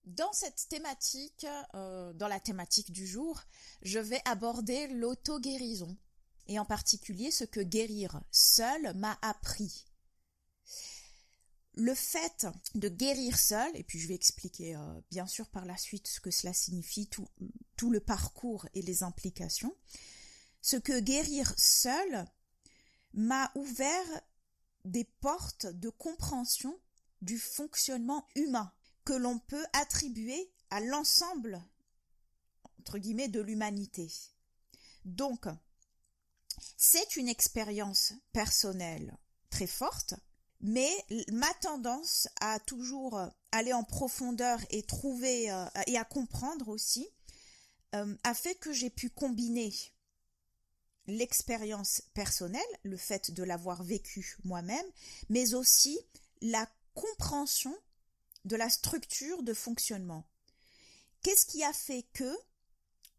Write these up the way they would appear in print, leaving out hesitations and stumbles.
dans cette thématique, dans la thématique du jour, je vais aborder l'auto-guérison et en particulier ce que guérir seul m'a appris. Le fait de guérir seul, et puis je vais expliquer bien sûr par la suite ce que cela signifie, tout le parcours et les implications, ce que guérir seul m'a ouvert des portes de compréhension du fonctionnement humain que l'on peut attribuer à l'ensemble, entre guillemets, de l'humanité. Donc, c'est une expérience personnelle très forte, mais ma tendance à toujours aller en profondeur et trouver et à comprendre aussi a fait que j'ai pu combiner l'expérience personnelle, le fait de l'avoir vécu moi-même, mais aussi la compréhension de la structure de fonctionnement. Qu'est-ce qui a fait que,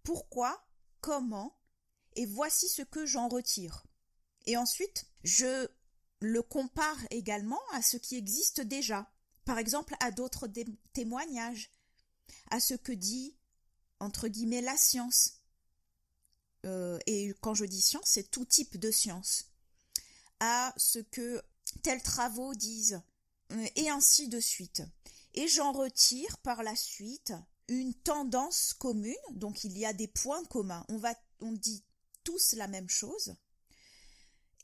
pourquoi, comment, et voici ce que j'en retire. Et ensuite, je le compare également à ce qui existe déjà, par exemple à d'autres témoignages, à ce que dit, entre guillemets, la science. Et quand je dis science, c'est tout type de science, à ce que tels travaux disent, et ainsi de suite. Et j'en retire par la suite une tendance commune, donc il y a des points communs, on dit tous la même chose,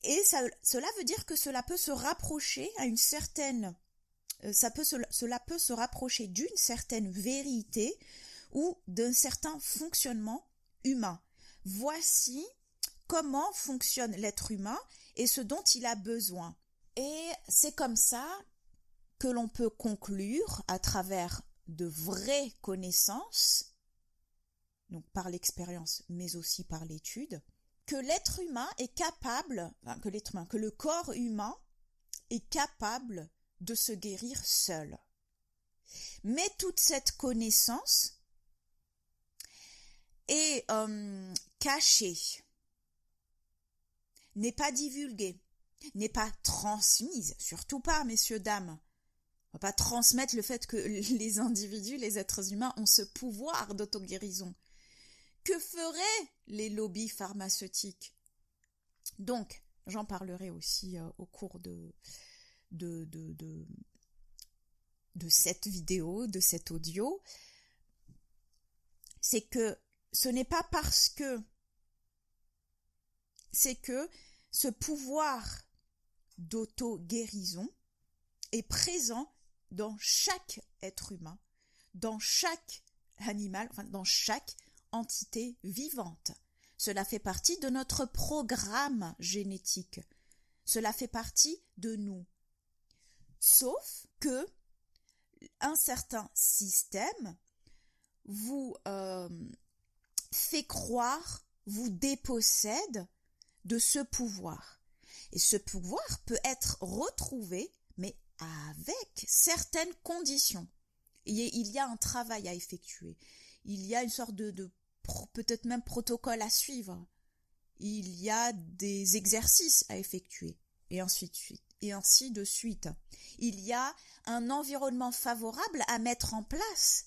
et cela veut dire que cela peut se rapprocher à une certaine, cela peut se rapprocher d'une certaine vérité ou d'un certain fonctionnement humain. Voici comment fonctionne l'être humain et ce dont il a besoin. Et c'est comme ça que l'on peut conclure à travers de vraies connaissances, donc par l'expérience mais aussi par l'étude, que l'être humain est capable, que le corps humain est capable de se guérir seul. Mais toute cette connaissance est cachée, n'est pas divulguée, n'est pas transmise, surtout pas, messieurs, dames. On ne va pas transmettre le fait que les individus, les êtres humains ont ce pouvoir d'auto-guérison. Que feraient les lobbies pharmaceutiques? Donc, j'en parlerai aussi au cours de cette vidéo, de cet audio. C'est que ce n'est pas parce que c'est que ce pouvoir d'auto-guérison est présent dans chaque être humain, dans chaque animal, enfin dans chaque entité vivante. Cela fait partie de notre programme génétique. Cela fait partie de nous. Sauf que un certain système vous fait croire, vous dépossède de ce pouvoir. Et ce pouvoir peut être retrouvé, mais avec certaines conditions. Il y a un travail à effectuer. Il y a une sorte de peut-être même protocole à suivre. Il y a des exercices à effectuer. Et ainsi de suite. Il y a un environnement favorable à mettre en place.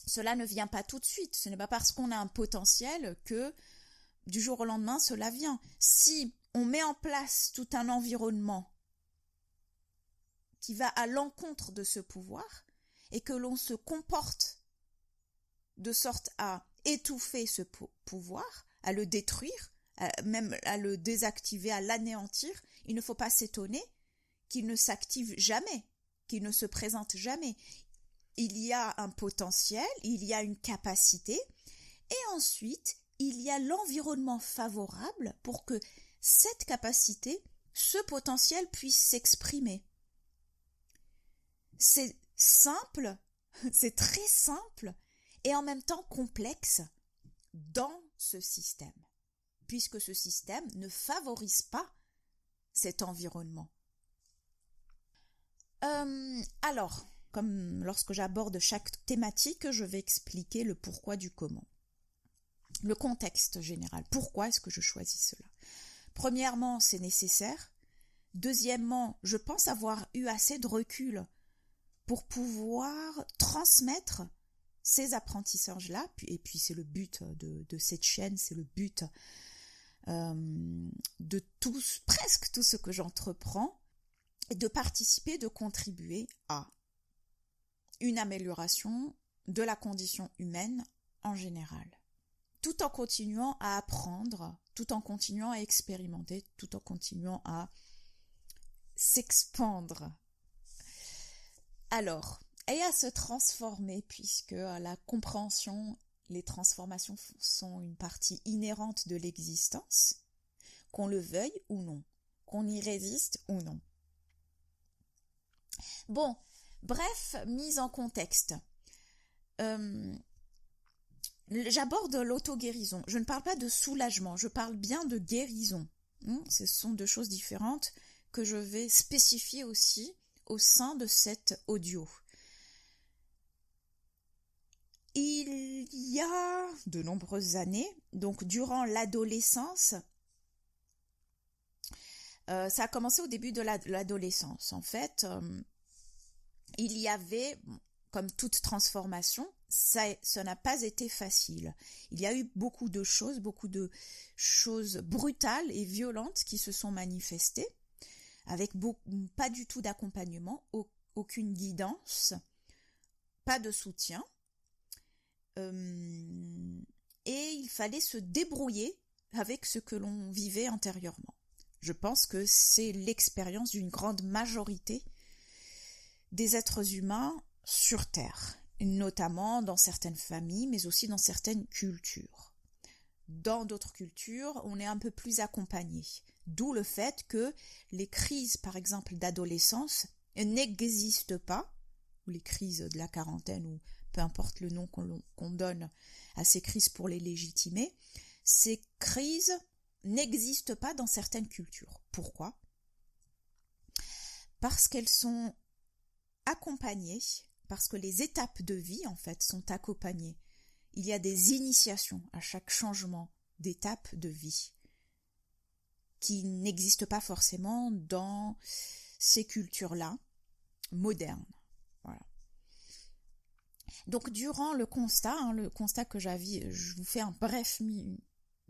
Cela ne vient pas tout de suite. Ce n'est pas parce qu'on a un potentiel que du jour au lendemain, cela vient. Si on met en place tout un environnement qui va à l'encontre de ce pouvoir et que l'on se comporte de sorte à étouffer ce pouvoir, à le détruire, même à le désactiver, à l'anéantir, il ne faut pas s'étonner qu'il ne s'active jamais, qu'il ne se présente jamais. Il y a un potentiel, il y a une capacité, et ensuite, il y a l'environnement favorable pour que cette capacité, ce potentiel puisse s'exprimer. C'est simple, c'est très simple, et en même temps complexe dans ce système, puisque ce système ne favorise pas cet environnement. Alors, comme lorsque j'aborde chaque thématique, je vais expliquer le pourquoi du comment. Le contexte général. Pourquoi est-ce que je choisis cela? Premièrement, c'est nécessaire. Deuxièmement, je pense avoir eu assez de recul pour pouvoir transmettre ces apprentissages-là, et puis c'est le but de cette chaîne, c'est le but de presque tout ce que j'entreprends, et de participer, de contribuer à une amélioration de la condition humaine en général, tout en continuant à apprendre, tout en continuant à expérimenter, tout en continuant à s'expandre. Alors, et à se transformer, puisque la compréhension, les transformations sont une partie inhérente de l'existence, qu'on le veuille ou non, qu'on y résiste ou non. Bon, bref, mise en contexte. J'aborde l'auto-guérison. Je ne parle pas de soulagement, je parle bien de guérison. Ce sont deux choses différentes que je vais spécifier aussi au sein de cet audio. Il y a de nombreuses années, donc durant l'adolescence, ça a commencé au début de l'adolescence. En fait, il y avait, comme toute transformation, ça n'a pas été facile. Il y a eu beaucoup de choses brutales et violentes qui se sont manifestées, avec pas du tout d'accompagnement, aucune guidance, pas de soutien. Et il fallait se débrouiller avec ce que l'on vivait intérieurement. Je pense que c'est l'expérience d'une grande majorité des êtres humains sur Terre, notamment dans certaines familles, mais aussi dans certaines cultures. Dans d'autres cultures, on est un peu plus accompagné, d'où le fait que les crises, par exemple, d'adolescence n'existent pas, ou les crises de la quarantaine, ou peu importe le nom qu'on donne à ces crises pour les légitimer, ces crises n'existent pas dans certaines cultures. Pourquoi ? Parce qu'elles sont accompagnées, parce que les étapes de vie, en fait, sont accompagnées. Il y a des initiations à chaque changement d'étape de vie qui n'existent pas forcément dans ces cultures-là modernes. Voilà. Donc, durant le constat que j'avais, je vous fais un bref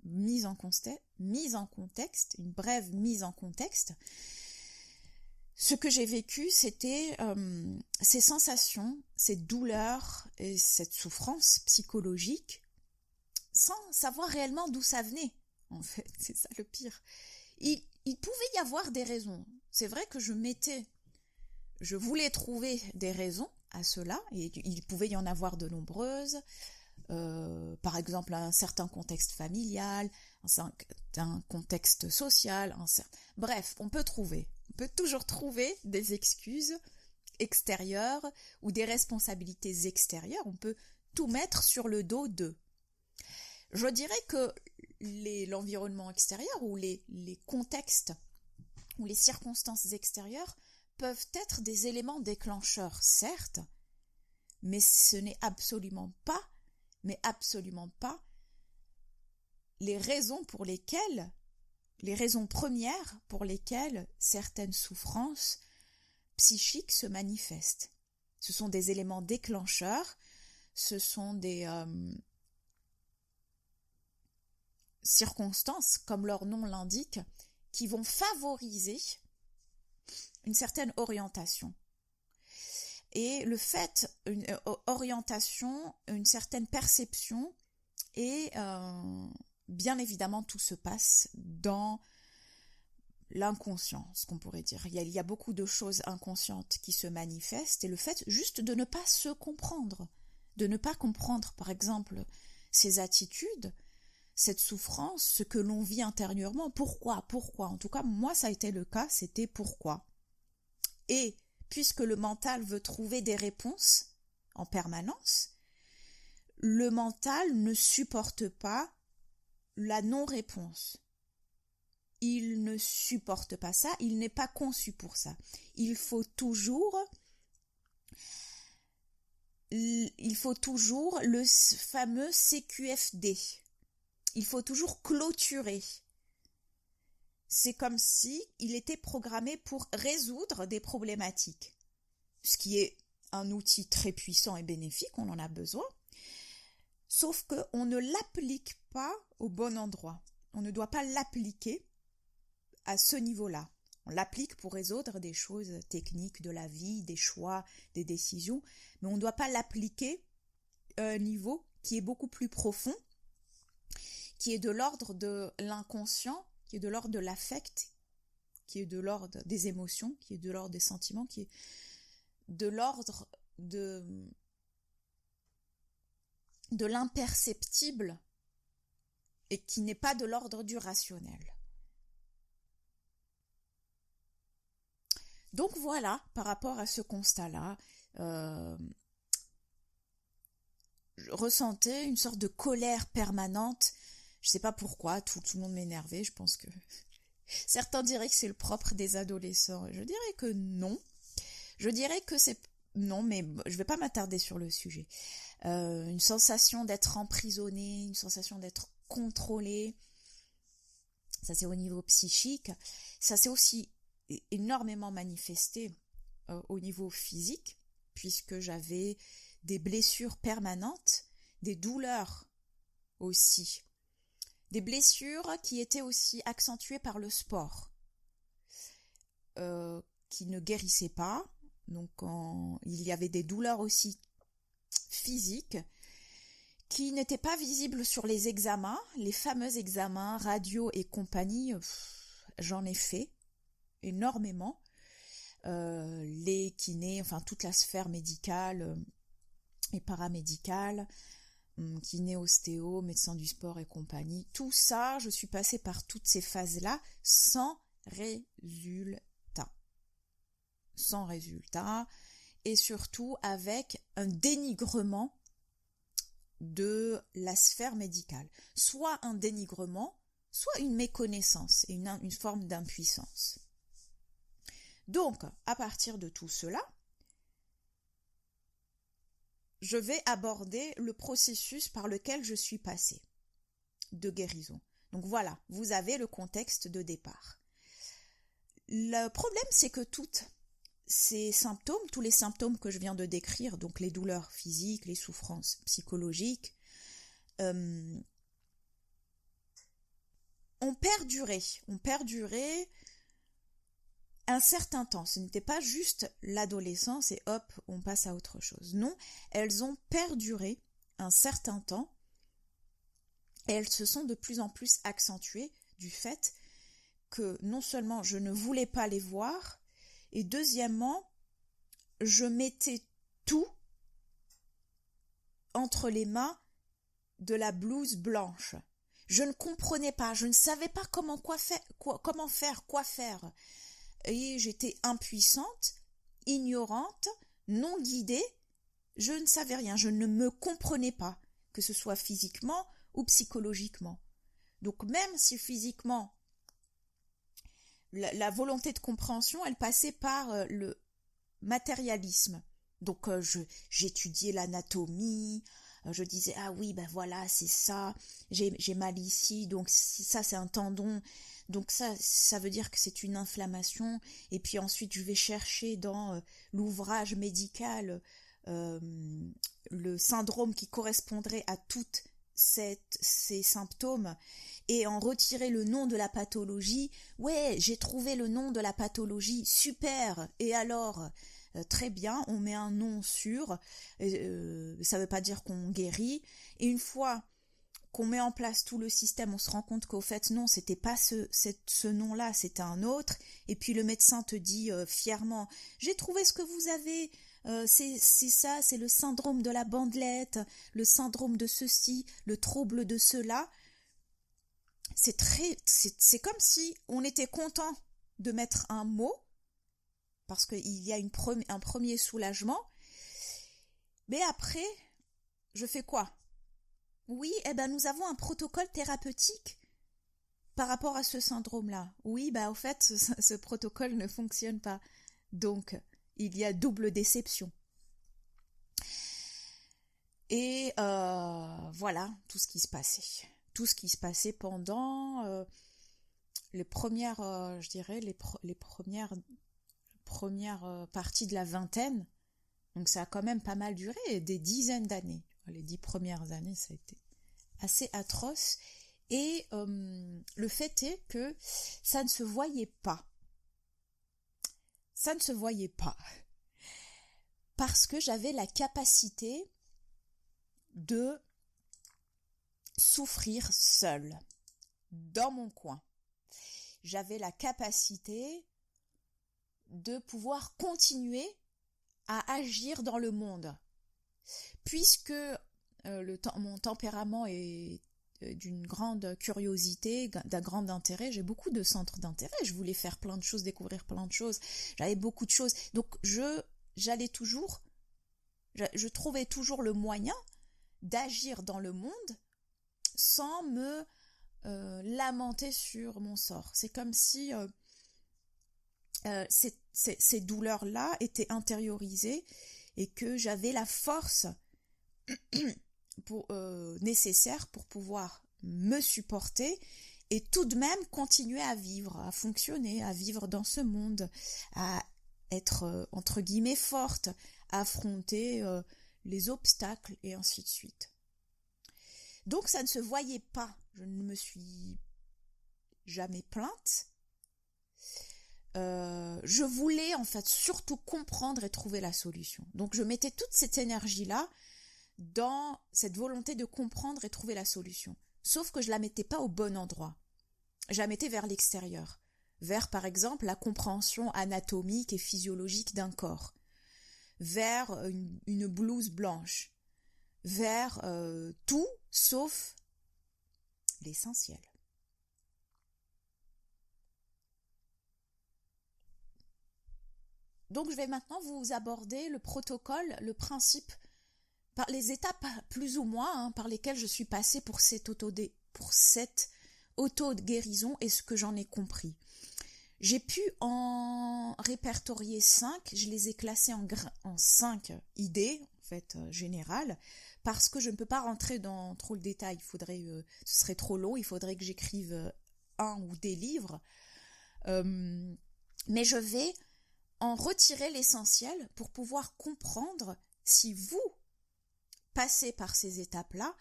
mise en contexte, une brève mise en contexte. Ce que j'ai vécu, c'était ces sensations, ces douleurs et cette souffrance psychologique, sans savoir réellement d'où ça venait. En fait, c'est ça le pire. Il pouvait y avoir des raisons. C'est vrai que je voulais trouver des raisons à cela, et il pouvait y en avoir de nombreuses. Par exemple, un certain contexte familial, un contexte social, bref, on peut toujours trouver des excuses extérieures ou des responsabilités extérieures. On peut tout mettre sur le dos d'eux. Je dirais que l'environnement extérieur ou les contextes ou les circonstances extérieures peuvent être des éléments déclencheurs, certes, mais ce n'est absolument pas les raisons premières pour lesquelles certaines souffrances psychiques se manifestent. Ce sont des éléments déclencheurs, ce sont des circonstances, comme leur nom l'indique, qui vont favoriser une certaine orientation. Et le fait, une orientation, une certaine perception, et bien évidemment tout se passe dans l'inconscient, ce qu'on pourrait dire. Il y a beaucoup de choses inconscientes qui se manifestent, et le fait juste de ne pas se comprendre, de ne pas comprendre par exemple ces attitudes, cette souffrance, ce que l'on vit intérieurement, pourquoi, en tout cas moi ça a été le cas, c'était pourquoi. Et puisque le mental veut trouver des réponses en permanence, le mental ne supporte pas la non-réponse. Il ne supporte pas ça, il n'est pas conçu pour ça. Il faut toujours le fameux CQFD. Il faut toujours clôturer. C'est comme si il était programmé pour résoudre des problématiques. Ce qui est un outil très puissant et bénéfique, on en a besoin, sauf qu'on ne l'applique pas au bon endroit. On ne doit pas l'appliquer à ce niveau-là. On l'applique pour résoudre des choses techniques de la vie, des choix, des décisions, mais on ne doit pas l'appliquer à un niveau qui est beaucoup plus profond, qui est de l'ordre de l'inconscient, qui est de l'ordre de l'affect, qui est de l'ordre des émotions, qui est de l'ordre des sentiments, qui est de l'ordre de l'imperceptible et qui n'est pas de l'ordre du rationnel. Donc voilà, par rapport à ce constat-là, je ressentais une sorte de colère permanente. Je ne sais pas pourquoi, tout le monde m'énervait, je pense que certains diraient que c'est le propre des adolescents. Je dirais que non. Je dirais que c'est... Non, mais je ne vais pas m'attarder sur le sujet. Une sensation d'être emprisonné, une sensation d'être contrôlé. Ça, c'est au niveau psychique. Ça, c'est aussi énormément manifesté au niveau physique, puisque j'avais des blessures permanentes, des douleurs aussi. Des blessures qui étaient aussi accentuées par le sport, qui ne guérissaient pas. Donc il y avait des douleurs aussi physiques qui n'étaient pas visibles sur les examens, les fameux examens radio et compagnie. J'en ai fait énormément. Les kinés, enfin toute la sphère médicale et paramédicale, kiné, ostéo, médecin du sport et compagnie, tout ça, je suis passée par toutes ces phases-là sans résultat. Sans résultat, et surtout avec un dénigrement de la sphère médicale. Soit un dénigrement, soit une méconnaissance et une forme d'impuissance. Donc, à partir de tout cela, je vais aborder le processus par lequel je suis passée de guérison. Donc voilà, vous avez le contexte de départ. Le problème, c'est que tous les symptômes que je viens de décrire, donc les douleurs physiques, les souffrances psychologiques, ont perduré un certain temps. Ce n'était pas juste l'adolescence et hop, on passe à autre chose. Non, elles ont perduré un certain temps et elles se sont de plus en plus accentuées du fait que non seulement je ne voulais pas les voir, et deuxièmement, je mettais tout entre les mains de la blouse blanche. Je ne comprenais pas, je ne savais pas comment faire. Et j'étais impuissante, ignorante, non guidée. Je ne savais rien, je ne me comprenais pas, que ce soit physiquement ou psychologiquement. Donc même si physiquement, la volonté de compréhension, elle passait par le matérialisme. Donc j'étudiais l'anatomie, je disais ah oui ben voilà c'est ça, j'ai mal ici, donc ça c'est un tendon, donc ça veut dire que c'est une inflammation, et puis ensuite je vais chercher dans l'ouvrage médical le syndrome qui correspondrait à toutes ces symptômes et en retirer le nom de la pathologie. Ouais, j'ai trouvé le nom de la pathologie, super, et alors très bien, on met un nom sur, ça ne veut pas dire qu'on guérit, et une fois qu'on met en place tout le système, on se rend compte qu'au fait non, c'était pas ce nom-là, c'était un autre, et puis le médecin te dit fièrement, j'ai trouvé ce que vous avez, c'est ça, c'est le syndrome de la bandelette, le syndrome de ceci, le trouble de cela. C'est comme si on était content de mettre un mot, parce qu'il y a un premier soulagement, mais après, je fais quoi? Oui, nous avons un protocole thérapeutique par rapport à ce syndrome-là. Oui, au fait, ce protocole ne fonctionne pas. Donc, il y a double déception. Et voilà tout ce qui se passait. Tout ce qui se passait pendant les premières, je dirais, les premières parties de la vingtaine, Donc ça a quand même pas mal duré, des dizaines d'années. Les 10 premières années, ça a été assez atroce. Et le fait est que ça ne se voyait pas. Ça ne se voyait pas. Parce que j'avais la capacité de souffrir seule, dans mon coin. J'avais la capacité de pouvoir continuer à agir dans le monde. Puisque mon tempérament est d'une grande curiosité, d'un grand intérêt, j'ai beaucoup de centres d'intérêt, je voulais faire plein de choses, découvrir plein de choses, j'avais beaucoup de choses, donc je trouvais toujours le moyen d'agir dans le monde sans me lamenter sur mon sort. C'est comme si ces douleurs-là étaient intériorisées et que j'avais la force nécessaire pour pouvoir me supporter et tout de même continuer à vivre, à fonctionner, à vivre dans ce monde, à être entre guillemets forte, à affronter les obstacles et ainsi de suite. Donc ça ne se voyait pas, je ne me suis jamais plainte. Je voulais en fait surtout comprendre et trouver la solution. Donc je mettais toute cette énergie-là dans cette volonté de comprendre et trouver la solution. Sauf que je la mettais pas au bon endroit. Je la mettais vers l'extérieur. Vers, par exemple, la compréhension anatomique et physiologique d'un corps. Vers une blouse blanche. Vers tout sauf l'essentiel. Donc je vais maintenant vous aborder le protocole, le principe, par les étapes plus ou moins par lesquelles je suis passée pour cette auto-guérison et ce que j'en ai compris. J'ai pu en répertorier 5, je les ai classés en 5 idées, en fait, générales, parce que je ne peux pas rentrer dans trop le détail, ce serait trop long, il faudrait que j'écrive un ou des livres, mais je vais en retirer l'essentiel pour pouvoir comprendre si vous passez par ces étapes-là,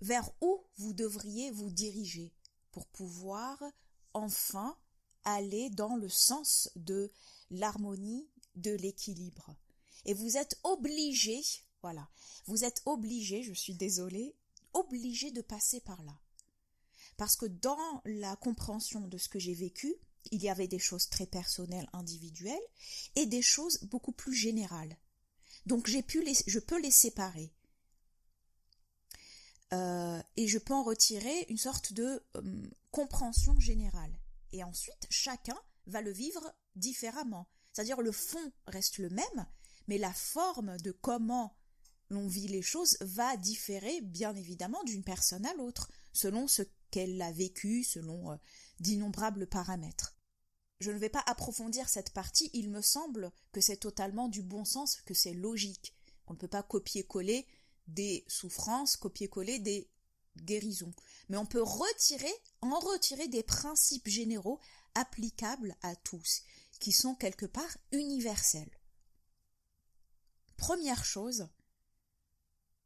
vers où vous devriez vous diriger pour pouvoir enfin aller dans le sens de l'harmonie, de l'équilibre. Et vous êtes obligé, je suis désolée, obligé de passer par là. Parce que dans la compréhension de ce que j'ai vécu, il y avait des choses très personnelles, individuelles, et des choses beaucoup plus générales. Donc je peux les séparer. Et je peux en retirer une sorte de compréhension générale. Et ensuite, chacun va le vivre différemment. C'est-à-dire le fond reste le même, mais la forme de comment l'on vit les choses va différer, bien évidemment, d'une personne à l'autre, selon ce qu'elle a vécu, selon d'innombrables paramètres. Je ne vais pas approfondir cette partie, il me semble que c'est totalement du bon sens, que c'est logique. On ne peut pas copier-coller des souffrances, copier-coller des guérisons. Mais on peut en retirer des principes généraux applicables à tous, qui sont quelque part universels. Première chose,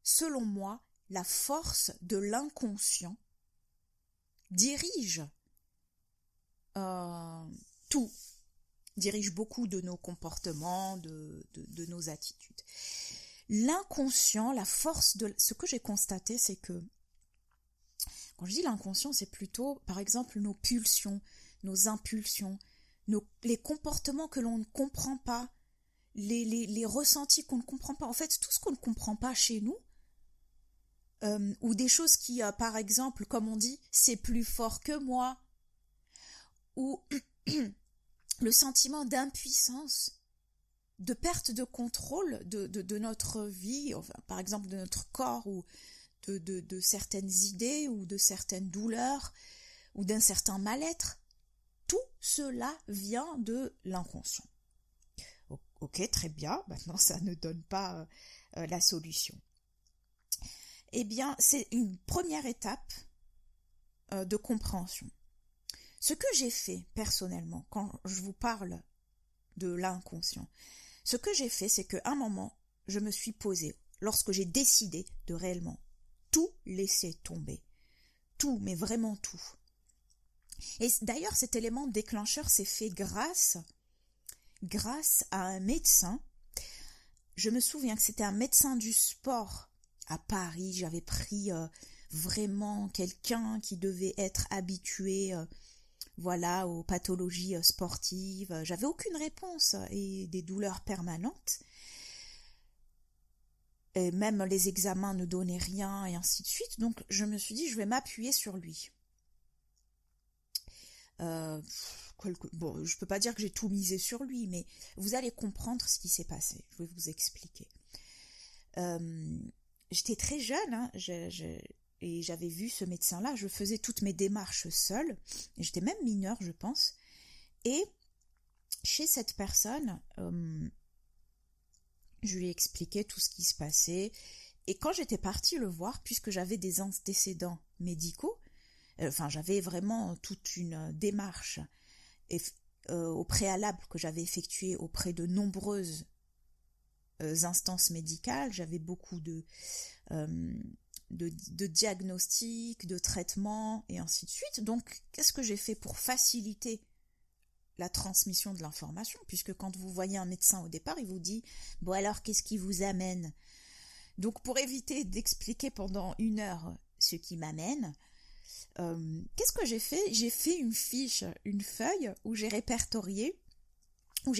selon moi, la force de l'inconscient dirige tout, dirige beaucoup de nos comportements, de nos attitudes. L'inconscient, la force de ce que j'ai constaté, c'est que quand je dis l'inconscient, c'est plutôt, par exemple, nos pulsions, nos impulsions, les comportements que l'on ne comprend pas, les ressentis qu'on ne comprend pas. En fait, tout ce qu'on ne comprend pas chez nous, ou des choses qui, par exemple, comme on dit, c'est plus fort que moi, ou le sentiment d'impuissance, de perte de contrôle de notre vie, enfin, par exemple de notre corps, ou de certaines idées, ou de certaines douleurs, ou d'un certain mal-être. Tout cela vient de l'inconscient. Ok, très bien, maintenant ça ne donne pas la solution. Eh bien, c'est une première étape de compréhension. Ce que j'ai fait personnellement, quand je vous parle de l'inconscient. Ce que j'ai fait, c'est qu'à un moment, je me suis posée, lorsque j'ai décidé de réellement tout laisser tomber. Tout, mais vraiment tout. Et d'ailleurs, cet élément déclencheur s'est fait grâce à un médecin. Je me souviens que c'était un médecin du sport à Paris. J'avais pris vraiment quelqu'un qui devait être habitué aux pathologies sportives. J'avais aucune réponse et des douleurs permanentes. Et même les examens ne donnaient rien et ainsi de suite. Donc je me suis dit, je vais m'appuyer sur lui. Bon, je peux pas dire que j'ai tout misé sur lui, mais vous allez comprendre ce qui s'est passé. Je vais vous expliquer. J'étais très jeune, hein, et j'avais vu ce médecin-là. Je faisais toutes mes démarches seule. Et j'étais même mineure, je pense. Et chez cette personne, je lui ai expliqué tout ce qui se passait. Et quand j'étais partie le voir, puisque j'avais des antécédents médicaux, j'avais vraiment toute une démarche au préalable que j'avais effectuée auprès de nombreuses instances médicales. J'avais beaucoup de diagnostics, de traitements et ainsi de suite. Donc, qu'est-ce que j'ai fait pour faciliter la transmission de l'information, puisque quand vous voyez un médecin au départ, il vous dit « Bon alors, qu'est-ce qui vous amène ?» Donc, pour éviter d'expliquer pendant 1 heure ce qui m'amène, qu'est-ce que j'ai fait ? J'ai fait une fiche, une feuille où j'ai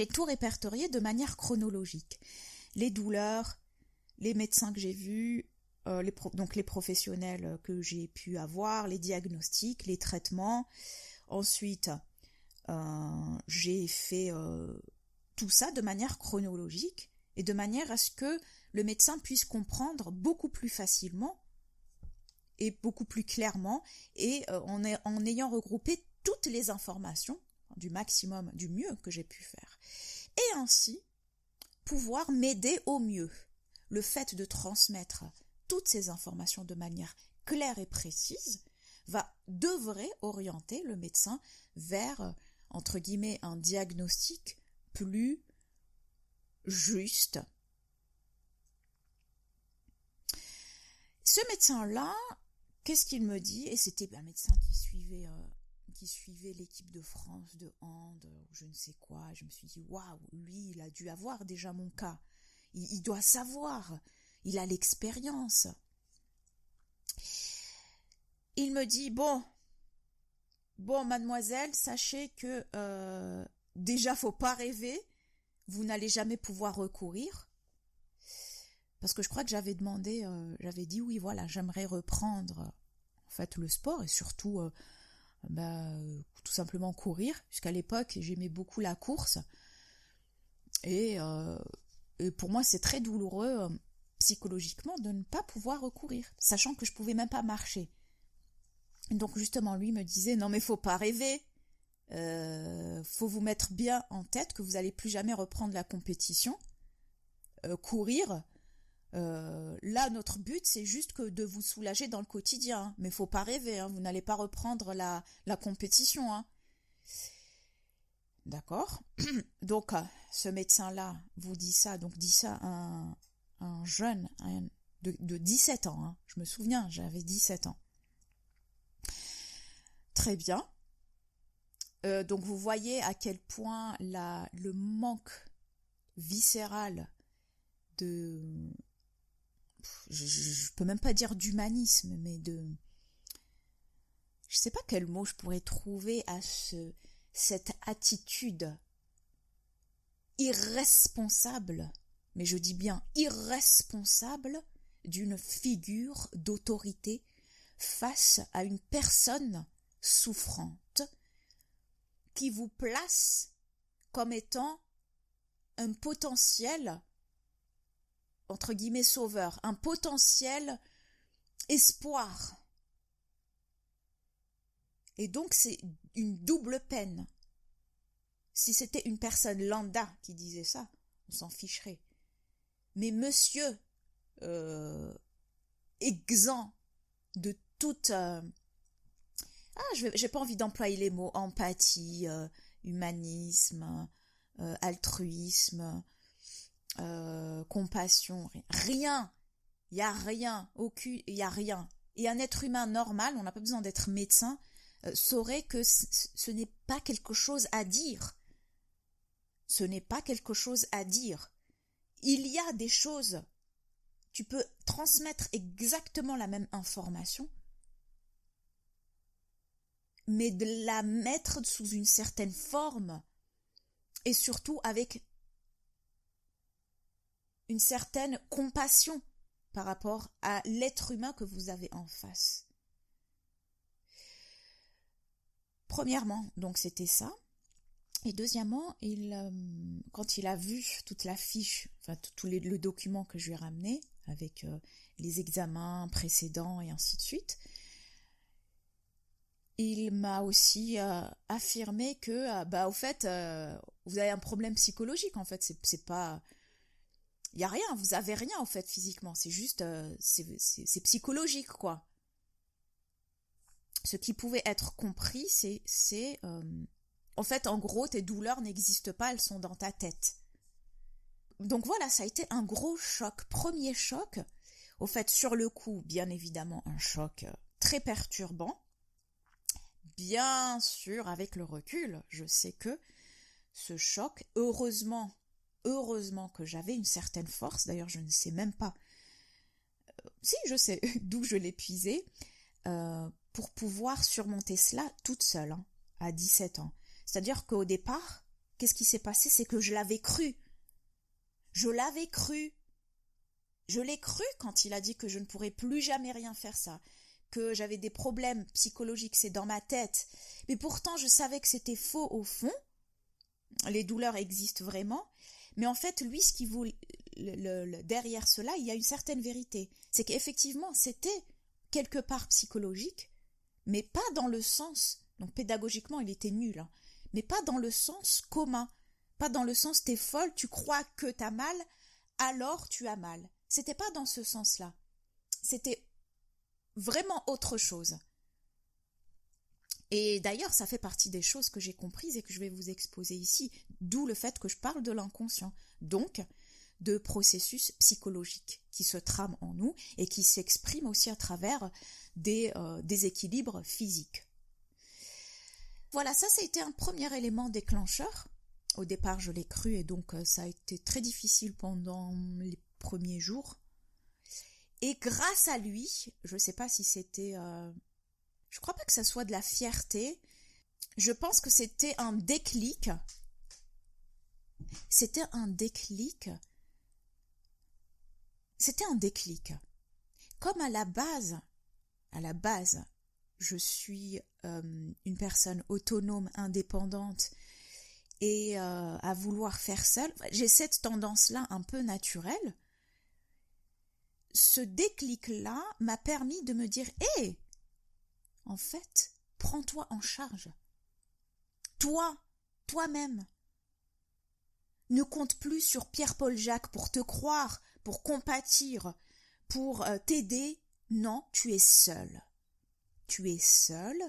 tout répertorié de manière chronologique. Les douleurs, les médecins que j'ai vus, donc les professionnels que j'ai pu avoir, les diagnostics, les traitements. Ensuite, j'ai fait tout ça de manière chronologique et de manière à ce que le médecin puisse comprendre beaucoup plus facilement et beaucoup plus clairement, et en ayant regroupé toutes les informations du maximum, du mieux que j'ai pu faire. Et ainsi, pouvoir m'aider au mieux. Le fait de transmettre toutes ces informations de manière claire et précise devrait orienter le médecin vers, entre guillemets, un diagnostic plus juste. Ce médecin-là, qu'est-ce qu'il me dit ? Et c'était un médecin qui suivait l'équipe de France de hand, ou je ne sais quoi. Je me suis dit, waouh, lui, il a dû avoir déjà mon cas. Il doit savoir. Il a l'expérience. Il me dit, bon, mademoiselle, sachez que déjà, faut pas rêver. Vous n'allez jamais pouvoir recourir. Parce que je crois que j'avais dit oui, voilà, j'aimerais reprendre en fait le sport et surtout tout simplement courir, puisqu'à l'époque j'aimais beaucoup la course et pour moi c'est très douloureux psychologiquement de ne pas pouvoir recourir, sachant que je pouvais même pas marcher. Donc justement lui me disait non mais faut pas rêver, faut vous mettre bien en tête que vous allez plus jamais reprendre la compétition, courir. Là, notre but, c'est juste que de vous soulager dans le quotidien. Hein. Mais faut pas rêver, hein, vous n'allez pas reprendre la compétition. Hein. D'accord ? Donc, ce médecin-là vous dit ça à un jeune de 17 ans. Hein. Je me souviens, j'avais 17 ans. Très bien. Donc, vous voyez à quel point le manque viscéral je peux même pas dire d'humanisme, mais je sais pas quel mot je pourrais trouver à cette attitude irresponsable, mais je dis bien irresponsable, d'une figure d'autorité face à une personne souffrante qui vous place comme étant un potentiel entre guillemets sauveur, un potentiel espoir. Et donc c'est une double peine. Si c'était une personne lambda qui disait ça, on s'en ficherait. Mais monsieur, exempt de toute... j'ai pas envie d'employer les mots empathie, humanisme, altruisme, compassion, rien. Il n'y a rien, il n'y a rien. Et un être humain normal, on n'a pas besoin d'être médecin, saurait que ce n'est pas quelque chose à dire. Ce n'est pas quelque chose à dire. Il y a des choses, tu peux transmettre exactement la même information, mais de la mettre sous une certaine forme et surtout avec une certaine compassion par rapport à l'être humain que vous avez en face. Premièrement, donc c'était ça. Et deuxièmement, quand il a vu toute la fiche, enfin le document que je lui ai ramené, avec les examens précédents et ainsi de suite, il m'a aussi affirmé que, au fait, vous avez un problème psychologique, en fait, c'est pas... Il n'y a rien, vous avez rien, en fait, physiquement, c'est juste... c'est psychologique, quoi. Ce qui pouvait être compris, c'est en fait, en gros, tes douleurs n'existent pas, elles sont dans ta tête. Donc voilà, ça a été un gros choc, premier choc. Au fait, sur le coup, bien évidemment, un choc très perturbant. Bien sûr, avec le recul, je sais que ce choc, heureusement que j'avais une certaine force, d'ailleurs je ne sais même pas, si je sais d'où je l'ai puisé, pour pouvoir surmonter cela toute seule, hein, à 17 ans. C'est-à-dire qu'au départ, qu'est-ce qui s'est passé? C'est que je l'avais cru. Je l'avais cru. Je l'ai cru quand il a dit que je ne pourrais plus jamais rien faire ça, que j'avais des problèmes psychologiques, c'est dans ma tête. Mais pourtant, je savais que c'était faux au fond. Les douleurs existent vraiment. Mais en fait, lui, ce qui voulait, derrière cela, il y a une certaine vérité. C'est qu'effectivement, c'était quelque part psychologique, mais pas dans le sens, donc pédagogiquement, il était nul, hein, mais pas dans le sens commun, pas dans le sens t'es folle, tu crois que t'as mal, alors tu as mal. C'était pas dans ce sens-là. C'était vraiment autre chose. Et d'ailleurs, ça fait partie des choses que j'ai comprises et que je vais vous exposer ici, d'où le fait que je parle de l'inconscient, donc de processus psychologiques qui se trament en nous et qui s'expriment aussi à travers des déséquilibres physiques. Voilà, ça a été un premier élément déclencheur. Au départ, je l'ai cru et donc ça a été très difficile pendant les premiers jours. Et grâce à lui, je ne sais pas si c'était... je crois pas que ça soit de la fierté. Je pense que c'était un déclic. C'était un déclic. Comme à la base, je suis une personne autonome, indépendante et à vouloir faire seule. J'ai cette tendance-là un peu naturelle. Ce déclic-là m'a permis de me dire « Hé, en fait, prends-toi en charge. Toi-même. Ne compte plus sur Pierre-Paul Jacques pour te croire, pour compatir, pour t'aider. Non, tu es seul. Tu es seul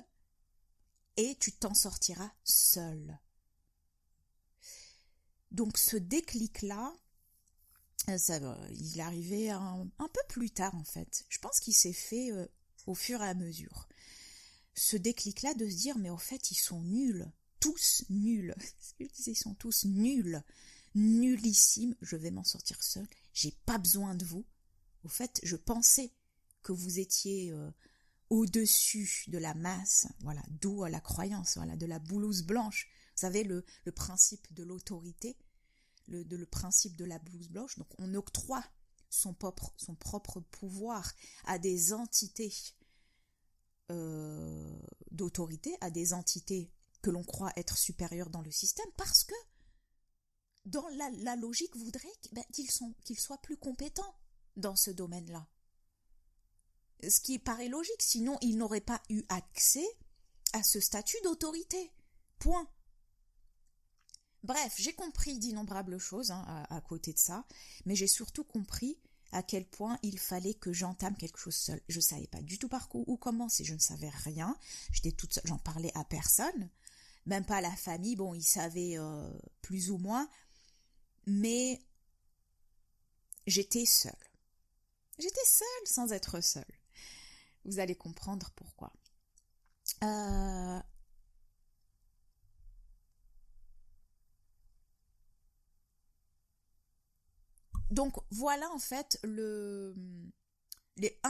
et tu t'en sortiras seul. » Donc ce déclic-là, il est arrivé un peu plus tard en fait. Je pense qu'il s'est fait au fur et à mesure. Ce déclic-là de se dire, mais au fait, ils sont nuls. Tous nuls. Ce que je disais, ils sont tous nuls. Nullissimes. Je vais m'en sortir seul. J'ai pas besoin de vous. Au fait, je pensais que vous étiez au-dessus de la masse. Voilà, d'où la croyance, voilà, de la blouse blanche. Vous savez, le principe de l'autorité, le principe de la blouse blanche. Donc, on octroie son propre pouvoir à des entités d'autorité, à des entités que l'on croit être supérieures dans le système, parce que dans la logique voudrait qu'ils soient plus compétents dans ce domaine-là. Ce qui paraît logique, sinon ils n'auraient pas eu accès à ce statut d'autorité. Point. Bref, j'ai compris d'innombrables choses à côté de ça, mais j'ai surtout compris à quel point il fallait que j'entame quelque chose seule. Je ne savais pas du tout par où commencer, je ne savais rien, j'étais toute seule, j'en parlais à personne. même pas la famille, bon, ils savaient plus ou moins, mais j'étais seule. J'étais seule sans être seule. Vous allez comprendre pourquoi. Donc voilà en fait un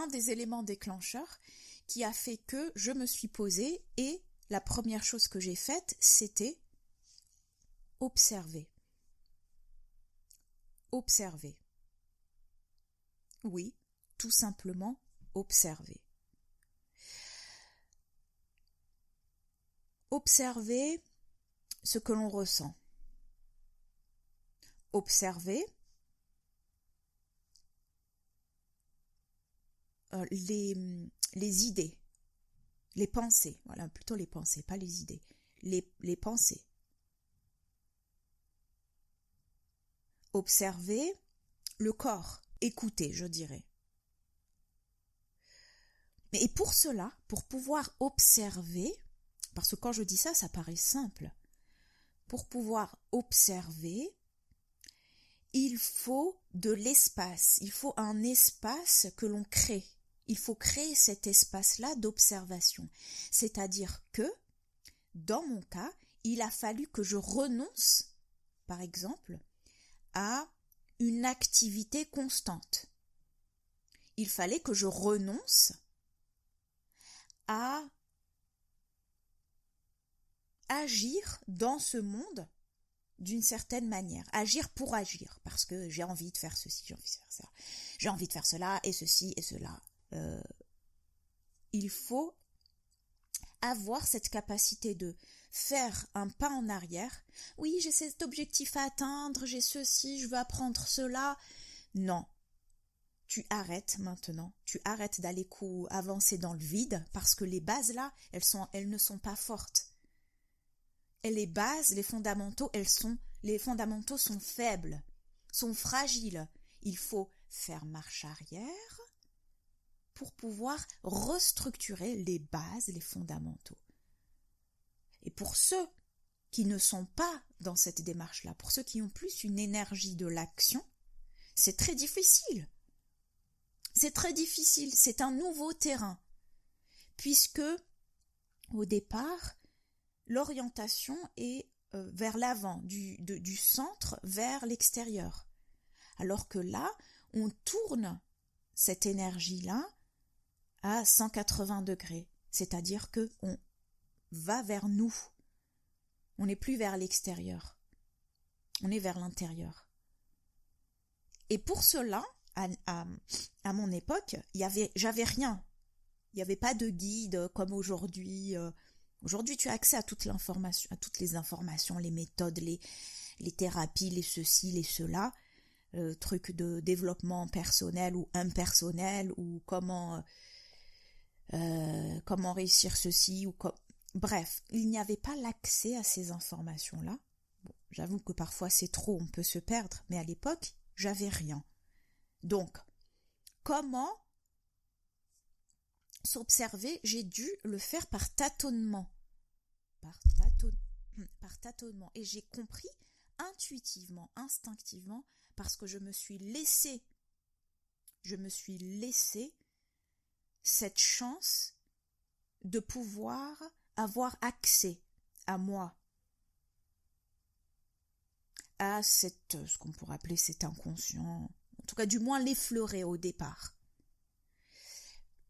des éléments déclencheurs qui a fait que je me suis posée et la première chose que j'ai faite, c'était observer. Observer. Oui, tout simplement observer. Observer ce que l'on ressent. Observer les idées, les pensées, voilà, plutôt les pensées, pas les idées, les pensées. Observer le corps, écouter, je dirais. Et pour cela, pour pouvoir observer, parce que quand je dis ça, ça paraît simple, pour pouvoir observer, il faut de l'espace, il faut un espace que l'on crée. Il faut créer cet espace-là d'observation. C'est-à-dire que, dans mon cas, il a fallu que je renonce, par exemple, à une activité constante. Il fallait que je renonce à agir dans ce monde d'une certaine manière, agir pour agir, parce que j'ai envie de faire ceci, j'ai envie de faire ça, j'ai envie de faire cela, et ceci, et cela. Il faut avoir cette capacité de faire un pas en arrière. Oui, j'ai cet objectif à atteindre, j'ai ceci, je veux apprendre cela. Non, tu arrêtes maintenant, tu arrêtes d'aller avancer dans le vide, parce que les bases là, elles ne sont pas fortes. Et les bases, les fondamentaux sont faibles, sont fragiles. Il faut faire marche arrière pour pouvoir restructurer les bases, les fondamentaux. Et pour ceux qui ne sont pas dans cette démarche-là, pour ceux qui ont plus une énergie de l'action, c'est très difficile. C'est très difficile, c'est un nouveau terrain, puisque au départ, l'orientation est vers l'avant, du centre vers l'extérieur. Alors que là, on tourne cette énergie-là à 180 degrés. C'est-à-dire qu'on va vers nous. On n'est plus vers l'extérieur. On est vers l'intérieur. Et pour cela, à mon époque, j'avais rien. Il n'y avait pas de guide comme aujourd'hui. Aujourd'hui, tu as accès à toute l'information, à toutes les informations, les méthodes, les thérapies, les ceci, les cela, trucs de développement personnel ou impersonnel, ou comment réussir ceci, bref, il n'y avait pas l'accès à ces informations-là. Bon, j'avoue que parfois c'est trop, on peut se perdre, mais à l'époque, j'avais rien. Donc, comment s'observer? J'ai dû le faire par tâtonnement. Par tâtonnement. Et j'ai compris intuitivement, instinctivement, parce que je me suis laissé cette chance de pouvoir avoir accès à moi, à ce qu'on pourrait appeler cet inconscient, en tout cas du moins l'effleurer au départ.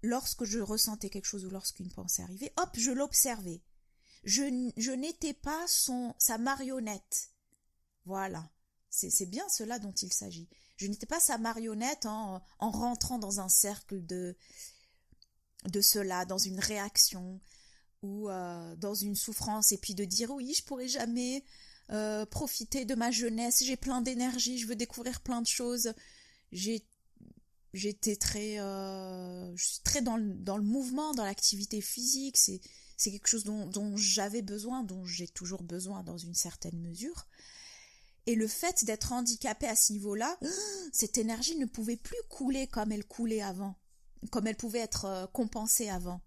Lorsque je ressentais quelque chose ou lorsqu'une pensée arrivait, hop, je l'observais. Je n'étais pas sa marionnette. Voilà, c'est bien cela dont il s'agit. Je n'étais pas sa marionnette en rentrant dans un cercle de cela, dans une réaction ou dans une souffrance, et puis de dire oui, je pourrai jamais profiter de ma jeunesse, j'ai plein d'énergie, je veux découvrir plein de choses. J'étais très dans le mouvement, dans l'activité physique, c'est quelque chose dont j'avais besoin, dont j'ai toujours besoin dans une certaine mesure. Et le fait d'être handicapée à ce niveau-là, cette énergie ne pouvait plus couler comme elle coulait avant, comme elle pouvait être compensée avant.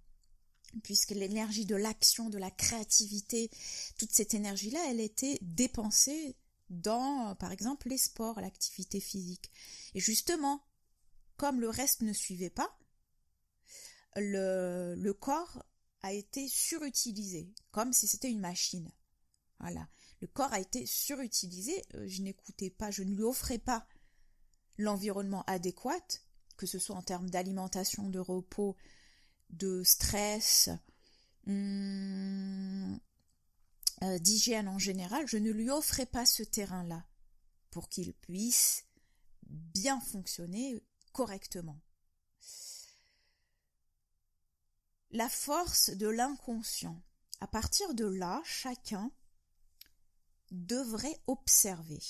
puisque l'énergie de l'action, de la créativité, toute cette énergie-là, elle était dépensée dans, par exemple, les sports, l'activité physique. Et justement, comme le reste ne suivait pas, le corps a été surutilisé, comme si c'était une machine. Voilà. Le corps a été surutilisé, je n'écoutais pas, je ne lui offrais pas l'environnement adéquat, que ce soit en termes d'alimentation, de repos, de stress, d'hygiène en général, je ne lui offrais pas ce terrain-là pour qu'il puisse bien fonctionner correctement. La force de l'inconscient. À partir de là, chacun devrait observer,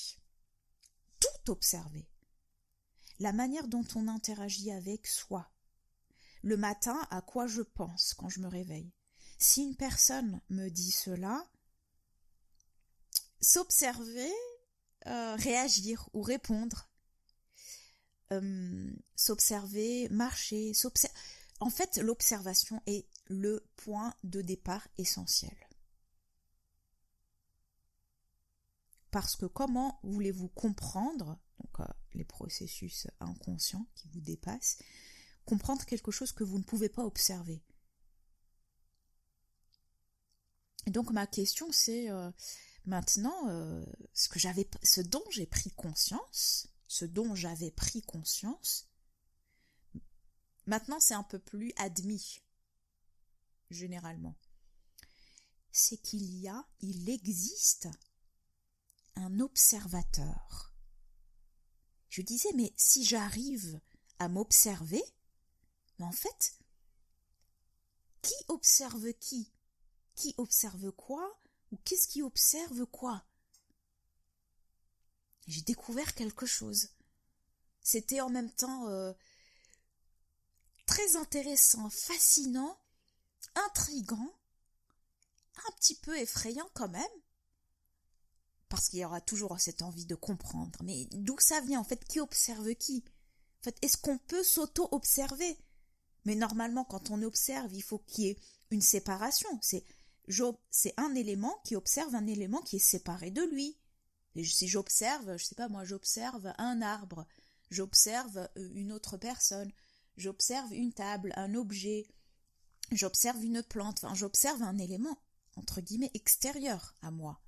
tout observer. La manière dont on interagit avec soi. Le matin, à quoi je pense quand je me réveille. Si une personne me dit cela, s'observer, réagir ou répondre, s'observer, marcher, En fait, l'observation est le point de départ essentiel. Parce que comment voulez-vous comprendre, donc les processus inconscients qui vous dépassent, comprendre quelque chose que vous ne pouvez pas observer? Et donc ma question c'est maintenant ce dont j'ai pris conscience, maintenant c'est un peu plus admis généralement. C'est il existe un observateur. Je disais, mais si j'arrive à m'observer, mais en fait, qui observe qui? Qui observe quoi? Ou qu'est-ce qui observe quoi? J'ai découvert quelque chose. C'était en même temps très intéressant, fascinant, intriguant, un petit peu effrayant quand même. Parce qu'il y aura toujours cette envie de comprendre. Mais d'où ça vient en fait? Qui observe qui? En fait, est-ce qu'on peut s'auto-observer? Mais normalement, quand on observe, il faut qu'il y ait une séparation. C'est un élément qui observe un élément qui est séparé de lui. Et si j'observe, je sais pas moi, j'observe un arbre, j'observe une autre personne, j'observe une table, un objet, j'observe une plante, enfin j'observe un élément, entre guillemets, extérieur à moi.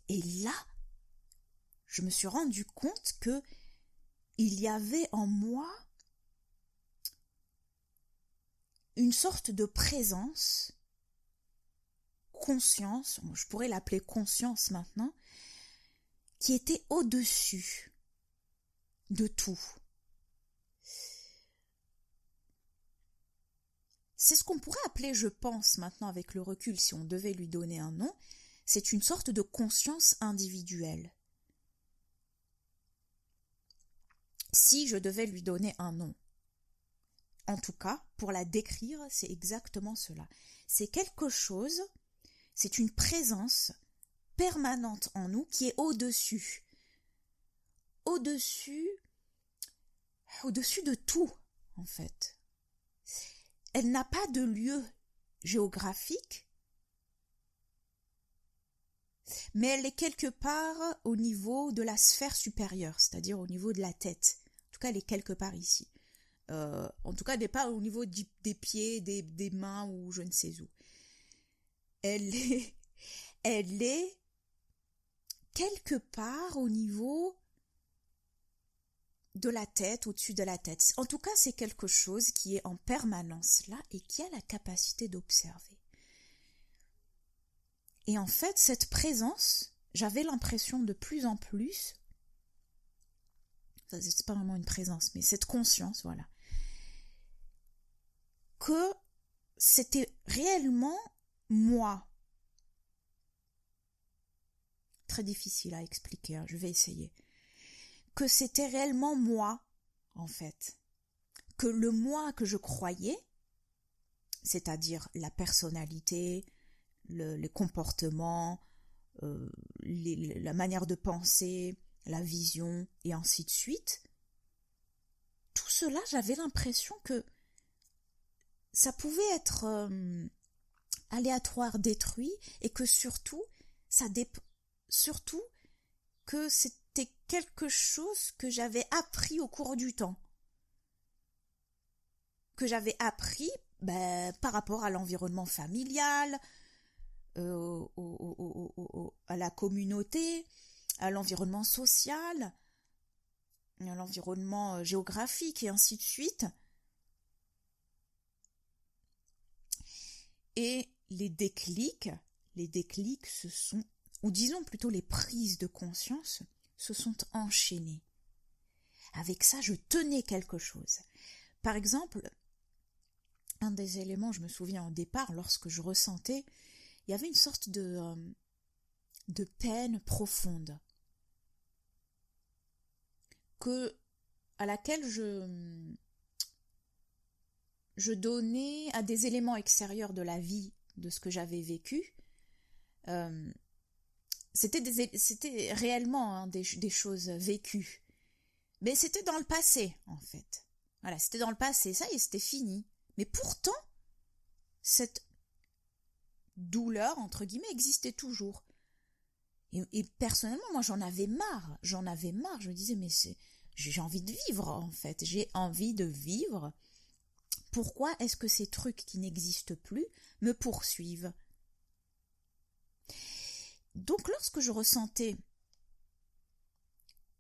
Et là, je me suis rendu compte que il y avait en moi une sorte de présence, conscience, je pourrais l'appeler conscience maintenant, qui était au-dessus de tout. C'est ce qu'on pourrait appeler, je pense maintenant avec le recul, si on devait lui donner un nom, c'est une sorte de conscience individuelle. Si je devais lui donner un nom. En tout cas, pour la décrire, c'est exactement cela. C'est quelque chose, c'est une présence permanente en nous qui est au-dessus. Au-dessus de tout, en fait. Elle n'a pas de lieu géographique, mais elle est quelque part au niveau de la sphère supérieure, c'est-à-dire au niveau de la tête. En tout cas, elle est quelque part ici. En tout cas, elle n'est pas au niveau des pieds, des mains ou je ne sais où. Elle est quelque part au niveau de la tête, au-dessus de la tête. En tout cas, c'est quelque chose qui est en permanence là et qui a la capacité d'observer. Et en fait, cette présence, j'avais l'impression de plus en plus, enfin, c'est pas vraiment une présence, mais cette conscience, voilà, que c'était réellement moi. Très difficile à expliquer, hein, je vais essayer. Que c'était réellement moi, en fait. Que le moi que je croyais, c'est-à-dire la personnalité, les comportements, la manière de penser, la vision, et ainsi de suite, tout cela, j'avais l'impression que ça pouvait être aléatoire, détruit, et que surtout, surtout que c'était quelque chose que j'avais appris au cours du temps, que j'avais appris par rapport à l'environnement familial, à la communauté, à l'environnement social, à l'environnement géographique et ainsi de suite. Et les déclics se sont, ou disons plutôt les prises de conscience, se sont enchaînées. Avec ça, je tenais quelque chose. Par exemple, un des éléments, je me souviens au départ, lorsque je ressentais, il y avait une sorte de peine profonde à laquelle je donnais à des éléments extérieurs de la vie, de ce que j'avais vécu. C'était réellement des choses vécues. Mais c'était dans le passé, en fait. Voilà, c'était dans le passé, ça y est, c'était fini. Mais pourtant, cette douleur, entre guillemets, existait toujours. Et personnellement, moi, j'en avais marre. Je me disais, mais j'ai envie de vivre, en fait. J'ai envie de vivre. Pourquoi est-ce que ces trucs qui n'existent plus me poursuivent? Donc, lorsque je ressentais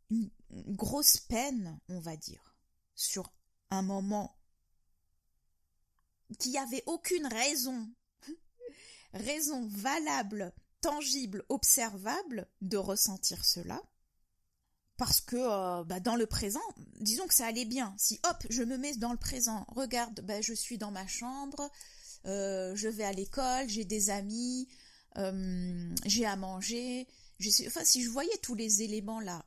une grosse peine, on va dire, sur un moment qui avait aucune raison valable, tangible, observable de ressentir cela, parce que dans le présent, disons que ça allait bien. Si hop, je me mets dans le présent, regarde, je suis dans ma chambre, je vais à l'école, j'ai des amis, j'ai à manger. Si je voyais tous les éléments là,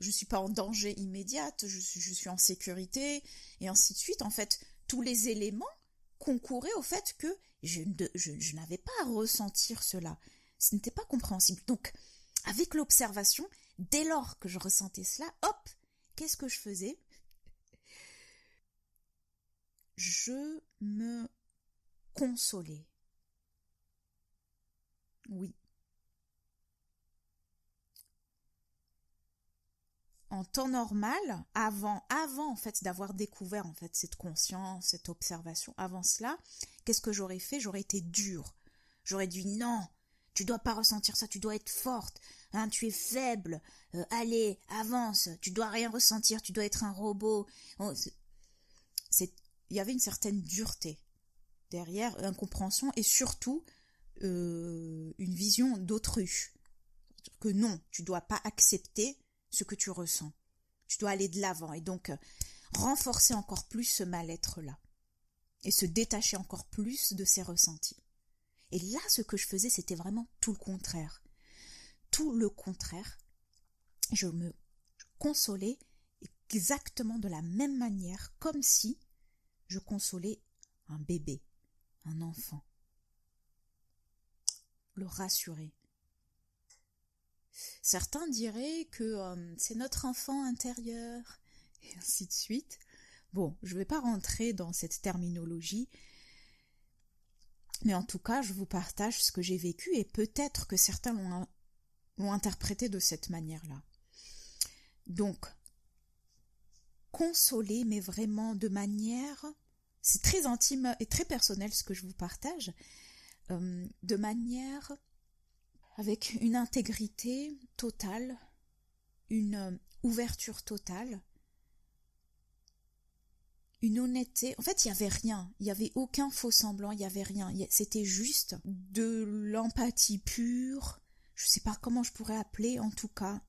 je suis pas en danger immédiat, je suis en sécurité, et ainsi de suite. En fait, tous les éléments concouraient au fait que je n'avais pas à ressentir cela. Ce n'était pas compréhensible. Donc, avec l'observation, dès lors que je ressentais cela, hop, qu'est-ce que je faisais? Je me consolais. Oui. En temps normal, avant en fait d'avoir découvert en fait cette conscience, cette observation, avant cela, qu'est-ce que j'aurais fait? J'aurais été dure. J'aurais dit non, tu dois pas ressentir ça, tu dois être forte, hein, tu es faible, allez, avance, tu dois rien ressentir, tu dois être un robot. Il y avait une certaine dureté derrière, incompréhension et surtout une vision d'autrui. Que non, tu dois pas accepter ce que tu ressens. Tu dois aller de l'avant et donc renforcer encore plus ce mal-être-là et se détacher encore plus de ces ressentis. Et là, ce que je faisais, c'était vraiment tout le contraire. Tout le contraire. Je me consolais exactement de la même manière, comme si je consolais un bébé, un enfant. Le rassurer. Certains diraient que c'est notre enfant intérieur, et ainsi de suite. Bon, je ne vais pas rentrer dans cette terminologie, mais en tout cas, je vous partage ce que j'ai vécu, et peut-être que certains l'ont interprété de cette manière-là. Donc, consoler, mais vraiment de manière... C'est très intime et très personnel ce que je vous partage, de manière... avec une intégrité totale, une ouverture totale, une honnêteté. En fait, il n'y avait rien, il n'y avait aucun faux semblant, il n'y avait rien. C'était juste de l'empathie pure, je ne sais pas comment je pourrais appeler, en tout cas,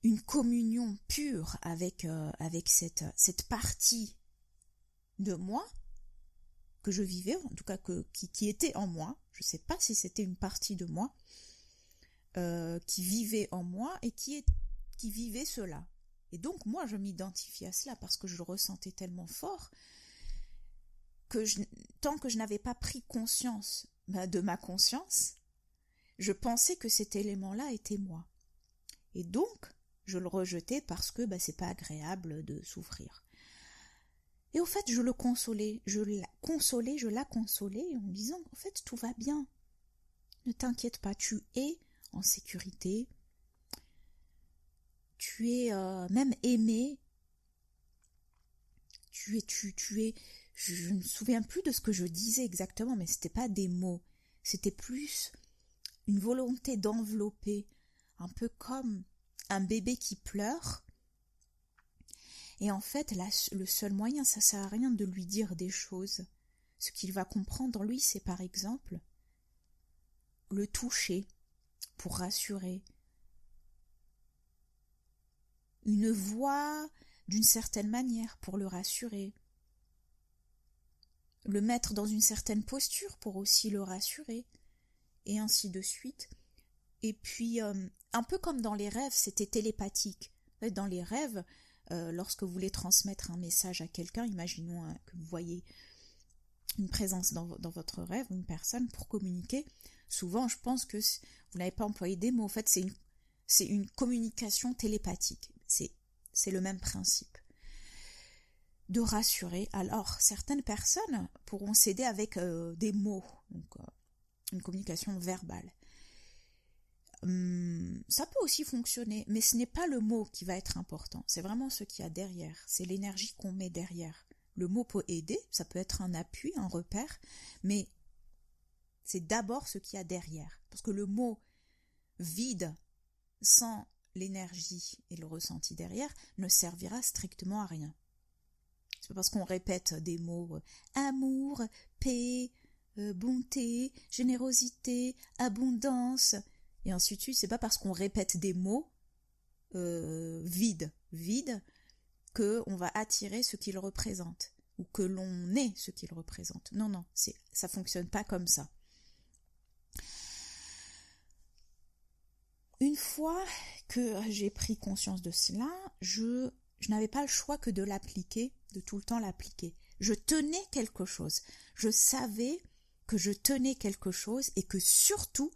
une communion pure avec cette partie de moi que je vivais, en tout cas qui était en moi. Je ne sais pas si c'était une partie de moi qui vivait en moi et qui vivait cela. Et donc moi je m'identifiais à cela parce que je le ressentais tellement fort que tant que je n'avais pas pris conscience de ma conscience, je pensais que cet élément-là était moi. Et donc je le rejetais parce que c'est pas agréable de souffrir. Et au fait, je le consolais, je la consolais en lui disant, en fait, tout va bien. Ne t'inquiète pas, tu es en sécurité. Tu es même aimé. Tu es, je ne me souviens plus de ce que je disais exactement, mais c'était pas des mots. C'était plus une volonté d'envelopper, un peu comme un bébé qui pleure. Et en fait, là, le seul moyen, ça sert à rien de lui dire des choses. Ce qu'il va comprendre, lui, c'est par exemple le toucher pour rassurer. Une voix d'une certaine manière pour le rassurer. Le mettre dans une certaine posture pour aussi le rassurer. Et ainsi de suite. Et puis, un peu comme dans les rêves, c'était télépathique. Dans les rêves, lorsque vous voulez transmettre un message à quelqu'un, imaginons que vous voyez une présence dans votre rêve, une personne, pour communiquer, souvent je pense que vous n'avez pas employé des mots, en fait c'est une communication télépathique, c'est le même principe. De rassurer, alors certaines personnes pourront s'aider avec des mots, donc une communication verbale. Ça peut aussi fonctionner, mais ce n'est pas le mot qui va être important, c'est vraiment ce qu'il y a derrière, c'est l'énergie qu'on met derrière. Le mot peut aider, ça peut être un appui, un repère, mais c'est d'abord ce qu'il y a derrière. Parce que le mot vide, sans l'énergie et le ressenti derrière, ne servira strictement à rien. C'est pas parce qu'on répète des mots amour, paix, bonté, générosité, abondance, et ainsi de suite, c'est pas parce qu'on répète des mots vides, qu'on va attirer ce qu'ils représentent, ou que l'on est ce qu'ils représentent. Non, ça fonctionne pas comme ça. Une fois que j'ai pris conscience de cela, je n'avais pas le choix que de l'appliquer, de tout le temps l'appliquer. Je tenais quelque chose. Je savais que je tenais quelque chose et que surtout,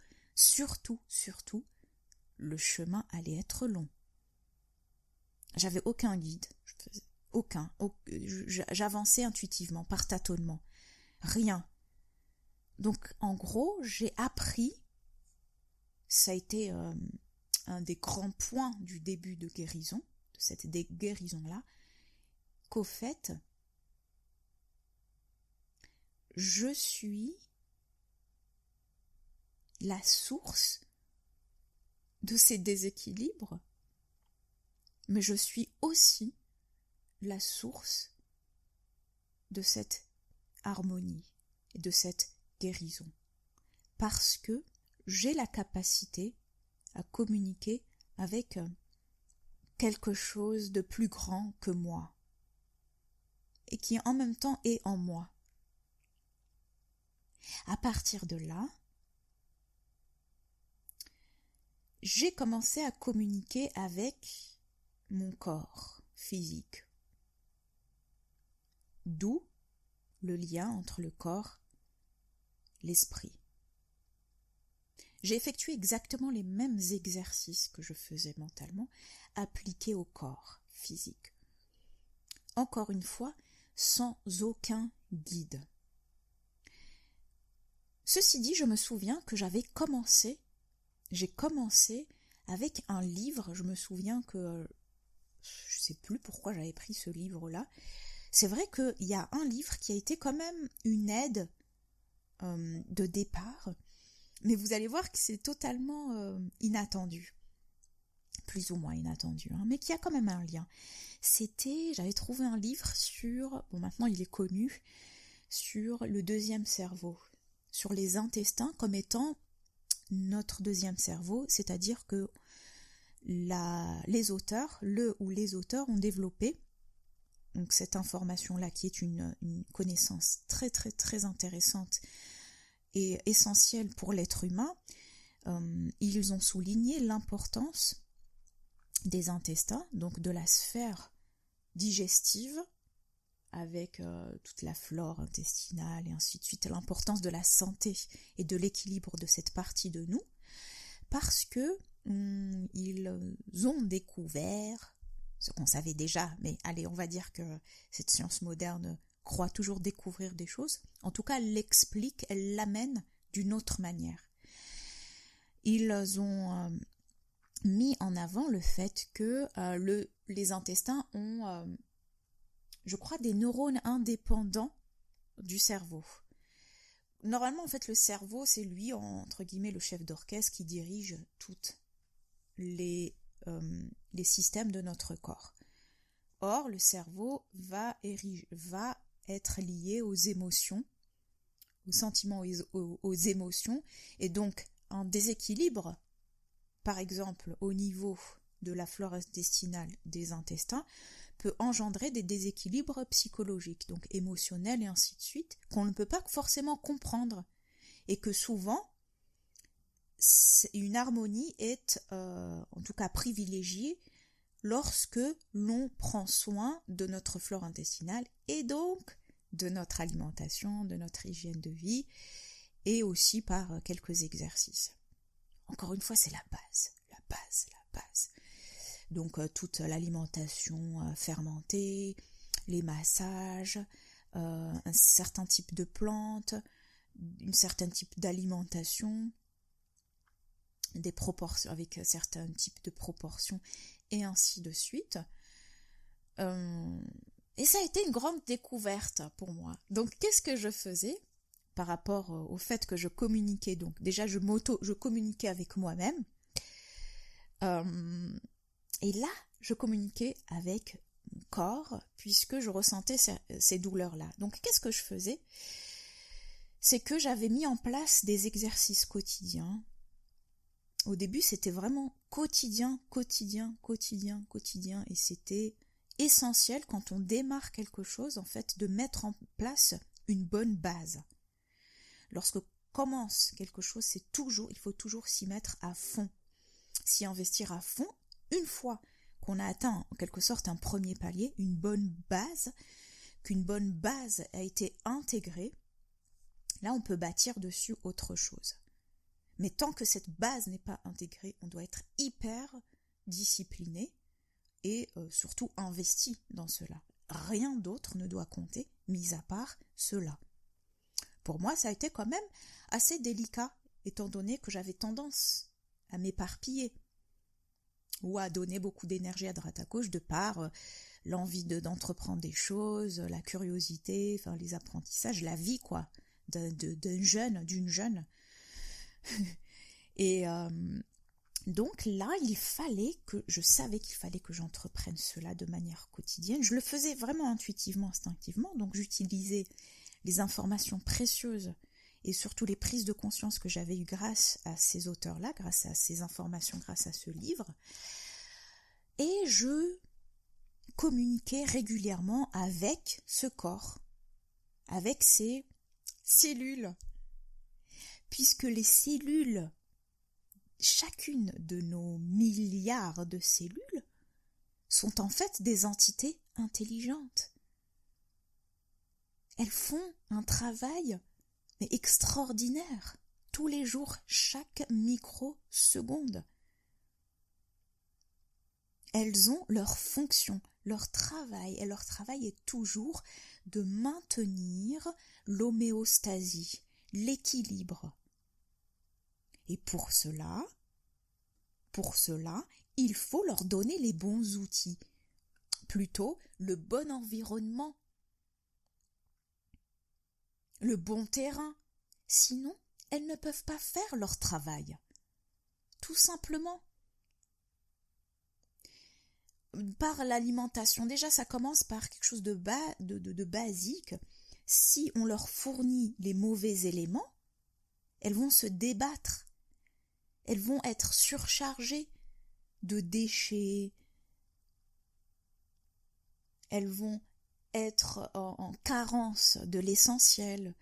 le chemin allait être long. J'avais aucun guide, j'avançais intuitivement, par tâtonnement, rien. Donc en gros, j'ai appris, ça a été un des grands points du début de guérison, de cette guérison-là, qu'au fait, je suis la source de ces déséquilibres, mais je suis aussi la source de cette harmonie et de cette guérison. Parce que j'ai la capacité à communiquer avec quelque chose de plus grand que moi et qui en même temps est en moi. À partir de là, j'ai commencé à communiquer avec mon corps physique. D'où le lien entre le corps et l'esprit. J'ai effectué exactement les mêmes exercices que je faisais mentalement, appliqués au corps physique. Encore une fois, sans aucun guide. Ceci dit, je me souviens que j'ai commencé avec un livre, je me souviens que je ne sais plus pourquoi j'avais pris ce livre-là. C'est vrai qu'il y a un livre qui a été quand même une aide de départ, mais vous allez voir que c'est totalement inattendu, plus ou moins inattendu, mais qui a quand même un lien. J'avais trouvé un livre maintenant il est connu, sur le deuxième cerveau, sur les intestins comme étant notre deuxième cerveau, c'est-à-dire que les auteurs ont développé donc cette information-là qui est une connaissance très très très intéressante et essentielle pour l'être humain. Ils ont souligné l'importance des intestins, donc de la sphère digestive, avec toute la flore intestinale et ainsi de suite, l'importance de la santé et de l'équilibre de cette partie de nous, parce que ils ont découvert, ce qu'on savait déjà, mais allez, on va dire que cette science moderne croit toujours découvrir des choses. En tout cas, elle l'explique, elle l'amène d'une autre manière. Ils ont mis en avant le fait que les intestins ont, je crois, des neurones indépendants du cerveau. Normalement, en fait, le cerveau, c'est lui, entre guillemets, le chef d'orchestre qui dirige toutes les systèmes de notre corps. Or, le cerveau va être lié aux émotions, aux sentiments, aux émotions, et donc un déséquilibre, par exemple au niveau de la flore intestinale des intestins, peut engendrer des déséquilibres psychologiques, donc émotionnels et ainsi de suite, qu'on ne peut pas forcément comprendre, et que souvent une harmonie est en tout cas privilégiée lorsque l'on prend soin de notre flore intestinale et donc de notre alimentation, de notre hygiène de vie, et aussi par quelques exercices. Encore une fois, c'est la base. Donc toute l'alimentation fermentée, les massages, un certain type de plantes, un certain type d'alimentation, des proportions avec certains types de proportions et ainsi de suite. Et ça a été une grande découverte pour moi. Donc qu'est-ce que je faisais par rapport au fait que je communiquais? Donc déjà je communiquais avec moi-même. Et là, je communiquais avec mon corps puisque je ressentais ces douleurs-là. Donc qu'est-ce que je faisais? C'est que j'avais mis en place des exercices quotidiens. Au début, c'était vraiment quotidien, et c'était essentiel quand on démarre quelque chose, en fait, de mettre en place une bonne base. Lorsque commence quelque chose, il faut toujours s'y mettre à fond, s'y investir à fond. Une fois qu'on a atteint en quelque sorte un premier palier, une bonne base, qu'une bonne base a été intégrée, là on peut bâtir dessus autre chose. Mais tant que cette base n'est pas intégrée, on doit être hyper discipliné et surtout investi dans cela. Rien d'autre ne doit compter, mis à part cela. Pour moi, ça a été quand même assez délicat, étant donné que j'avais tendance à m'éparpiller ou à donner beaucoup d'énergie à droite à gauche de par l'envie d'entreprendre des choses, la curiosité, enfin les apprentissages, la vie quoi, d'une jeune. Et donc là, je savais qu'il fallait que j'entreprenne cela de manière quotidienne. Je le faisais vraiment intuitivement, instinctivement, donc j'utilisais les informations précieuses et surtout les prises de conscience que j'avais eues grâce à ces auteurs-là, grâce à ces informations, grâce à ce livre. Et je communiquais régulièrement avec ce corps, avec ces cellules, puisque les cellules, chacune de nos milliards de cellules, sont en fait des entités intelligentes. Elles font un travail mais extraordinaire, tous les jours, chaque microseconde. Elles ont leur fonction, leur travail, et leur travail est toujours de maintenir l'homéostasie, l'équilibre. Et pour cela, il faut leur donner les bons outils, plutôt le bon environnement, le bon terrain. Sinon, elles ne peuvent pas faire leur travail. Tout simplement. Par l'alimentation, déjà ça commence par quelque chose de basique. Si on leur fournit les mauvais éléments, elles vont se débattre. Elles vont être surchargées de déchets. Elles vont être en carence de l'essentiel.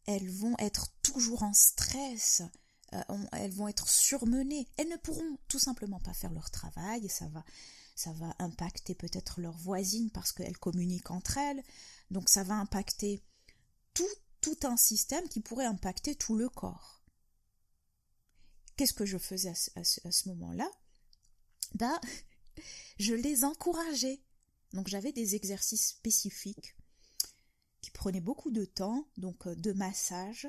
Elles vont être toujours en stress. Elles vont être surmenées. Elles ne pourront tout simplement pas faire leur travail et ça va impacter peut-être leurs voisines parce qu'elles communiquent entre elles. Donc ça va impacter tout un système qui pourrait impacter tout le corps. Qu'est-ce que je faisais à ce moment-là? je les encourageais. Donc j'avais des exercices spécifiques qui prenaient beaucoup de temps, donc de massage,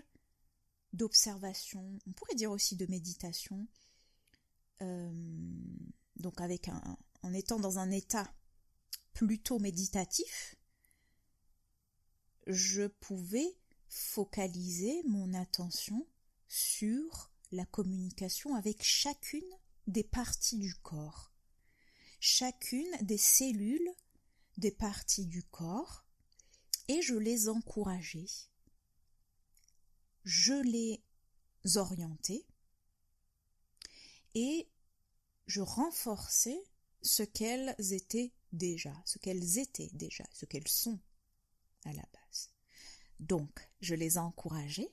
d'observation, on pourrait dire aussi de méditation, donc en étant dans un état plutôt méditatif, je pouvais focaliser mon attention sur la communication avec chacune des parties du corps, chacune des cellules des parties du corps, et je les encourageais, je les orientais et je renforçais ce qu'elles étaient déjà, ce qu'elles sont à la base. Donc, je les encourageais,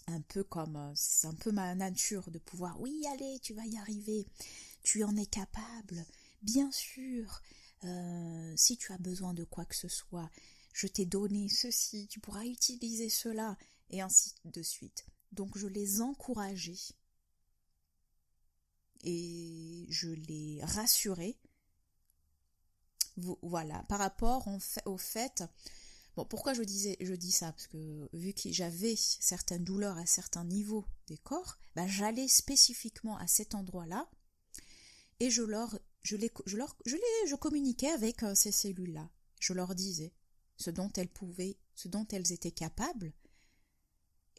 c'est un peu ma nature de pouvoir, oui, allez, tu vas y arriver, tu en es capable, bien sûr, si tu as besoin de quoi que ce soit, je t'ai donné ceci, tu pourras utiliser cela, et ainsi de suite. Donc je les encourageais et je les rassurais. Voilà, par rapport au fait, bon, pourquoi je dis ça, parce que vu que j'avais certaines douleurs à certains niveaux des corps, j'allais spécifiquement à cet endroit-là et je communiquais avec ces cellules-là. Je leur disais ce dont elles étaient capables,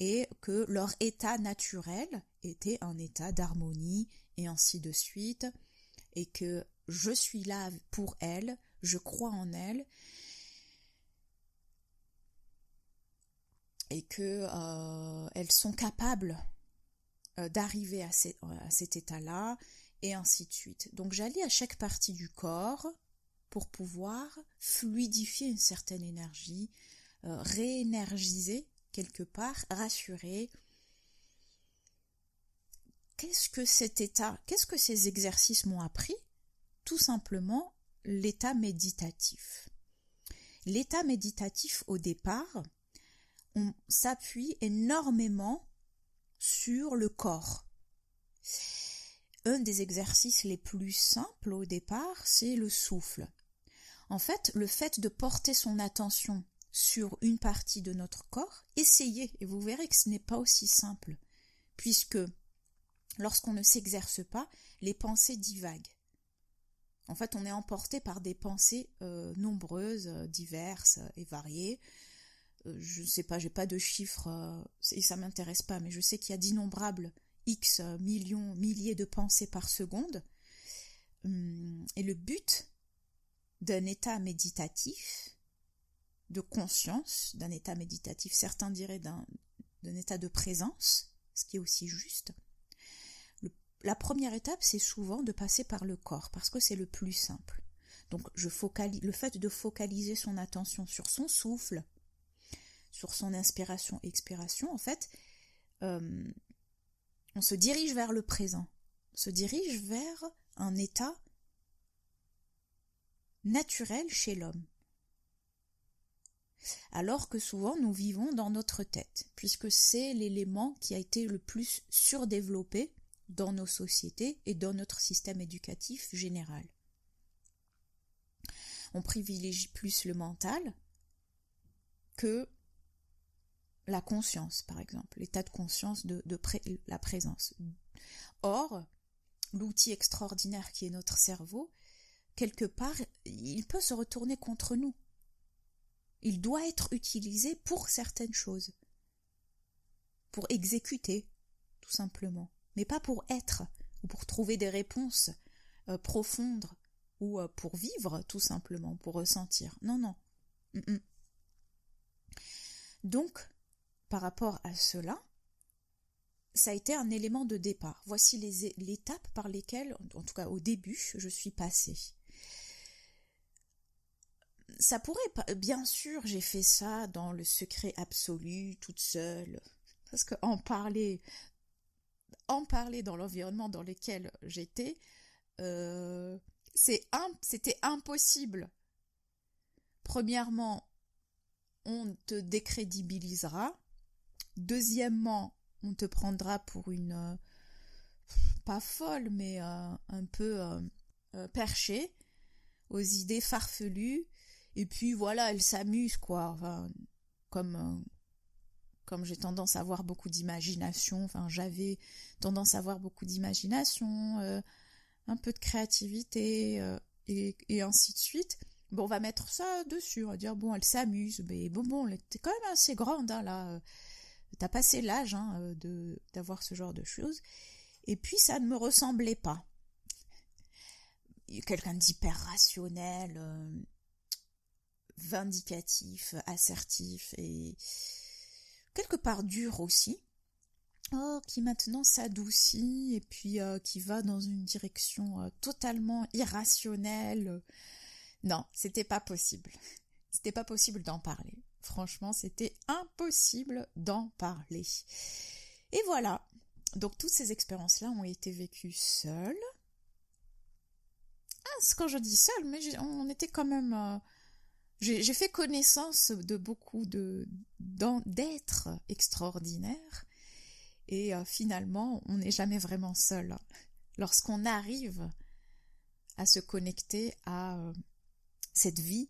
et que leur état naturel était un état d'harmonie, et ainsi de suite, et que je suis là pour elles, je crois en elles, et que elles sont capables d'arriver à cet état-là, et ainsi de suite. Donc j'allais à chaque partie du corps pour pouvoir fluidifier une certaine énergie, réénergiser quelque part, rassurer. Qu'est-ce que ces exercices m'ont appris? Tout simplement l'état méditatif. L'état méditatif, au départ, on s'appuie énormément sur le corps. Un des exercices les plus simples au départ, c'est le souffle. En fait, le fait de porter son attention sur une partie de notre corps, essayez, et vous verrez que ce n'est pas aussi simple, puisque lorsqu'on ne s'exerce pas, les pensées divaguent. En fait, on est emporté par des pensées nombreuses, diverses et variées. Je ne sais pas, j'ai pas de chiffres, et ça m'intéresse pas, mais je sais qu'il y a d'innombrables X millions, milliers de pensées par seconde. Et le but d'un état méditatif, de conscience, d'un état méditatif, certains diraient d'un état de présence, ce qui est aussi juste. La première étape, c'est souvent de passer par le corps, parce que c'est le plus simple. Donc le fait de focaliser son attention sur son souffle, sur son inspiration-expiration, en fait, on se dirige vers le présent, on se dirige vers un état naturel chez l'homme. Alors que souvent nous vivons dans notre tête, puisque c'est l'élément qui a été le plus surdéveloppé dans nos sociétés et dans notre système éducatif général. On privilégie plus le mental que la conscience, par exemple, l'état de conscience de la présence. Or, l'outil extraordinaire qui est notre cerveau, quelque part, il peut se retourner contre nous. Il doit être utilisé pour certaines choses, pour exécuter, tout simplement, mais pas pour être, ou pour trouver des réponses profondes, ou pour vivre, tout simplement, pour ressentir. Non, non. Donc, par rapport à cela, ça a été un élément de départ. Voici l'étape par lesquelles, en tout cas au début, je suis passée. Ça pourrait, bien sûr, j'ai fait ça dans le secret absolu, toute seule, parce qu'en parler dans l'environnement dans lequel j'étais, c'était impossible. Premièrement, on te décrédibilisera. Deuxièmement, on te prendra pour une pas folle, mais un peu perchée, aux idées farfelues, et puis voilà, elle s'amuse, quoi. Enfin, comme j'ai tendance à avoir beaucoup d'imagination, enfin j'avais tendance à avoir beaucoup d'imagination, un peu de créativité, et ainsi de suite. Bon, on va mettre ça dessus, on va dire, bon, elle s'amuse, mais bon, elle était quand même assez grande, hein, là, t'as passé l'âge, hein, d'avoir ce genre de choses. Et puis, ça ne me ressemblait pas. Quelqu'un d'hyper rationnel, vindicatif, assertif, et quelque part dur aussi. Qui maintenant s'adoucit, et puis qui va dans une direction totalement irrationnelle. Non, c'était pas possible. C'était pas possible d'en parler. Franchement, c'était impossible d'en parler. Et voilà. Donc, toutes ces expériences-là ont été vécues seules. C'est quand je dis seule, mais on était quand même... j'ai fait connaissance de beaucoup d'êtres extraordinaires. Et finalement, on n'est jamais vraiment seul. Lorsqu'on arrive à se connecter à cette vie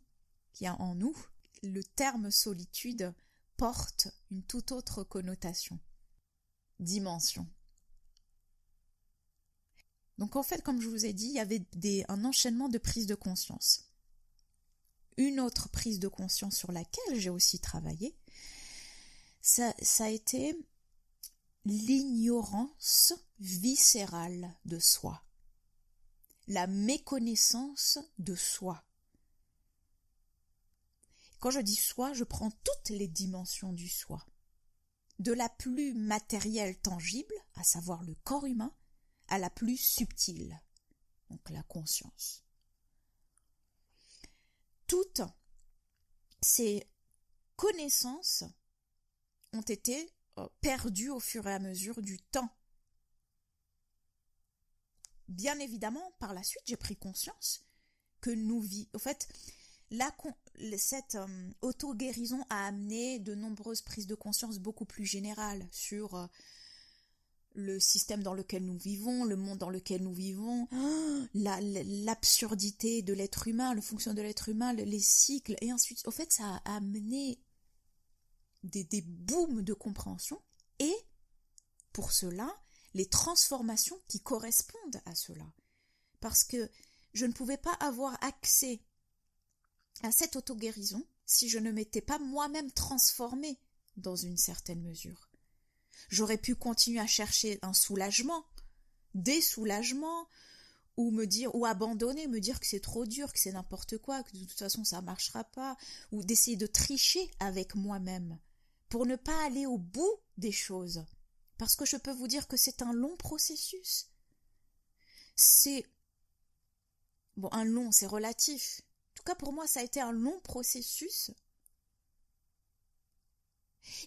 qu'il y a en nous, le terme solitude porte une toute autre connotation, dimension. Donc en fait, comme je vous ai dit, il y avait un enchaînement de prises de conscience. Une autre prise de conscience sur laquelle j'ai aussi travaillé, ça a été l'ignorance viscérale de soi, la méconnaissance de soi. Quand je dis soi, je prends toutes les dimensions du soi, de la plus matérielle tangible, à savoir le corps humain, à la plus subtile, donc la conscience. Toutes ces connaissances ont été perdues au fur et à mesure du temps. Bien évidemment, par la suite, j'ai pris conscience que au fait, cette auto-guérison a amené de nombreuses prises de conscience beaucoup plus générales sur le système dans lequel nous vivons, le monde dans lequel nous vivons, l'absurdité de l'être humain, le fonctionnement de l'être humain, les cycles, et ensuite, au fait, ça a amené des booms de compréhension, et pour cela, les transformations qui correspondent à cela. Parce que je ne pouvais pas avoir accès à cette auto-guérison si je ne m'étais pas moi-même transformée dans une certaine mesure. J'aurais pu continuer à chercher un soulagement, des soulagements, ou abandonner, me dire que c'est trop dur, que c'est n'importe quoi, que de toute façon ça ne marchera pas, ou d'essayer de tricher avec moi-même pour ne pas aller au bout des choses. Parce que je peux vous dire que c'est un long processus. C'est relatif. En tout cas, pour moi, ça a été un long processus.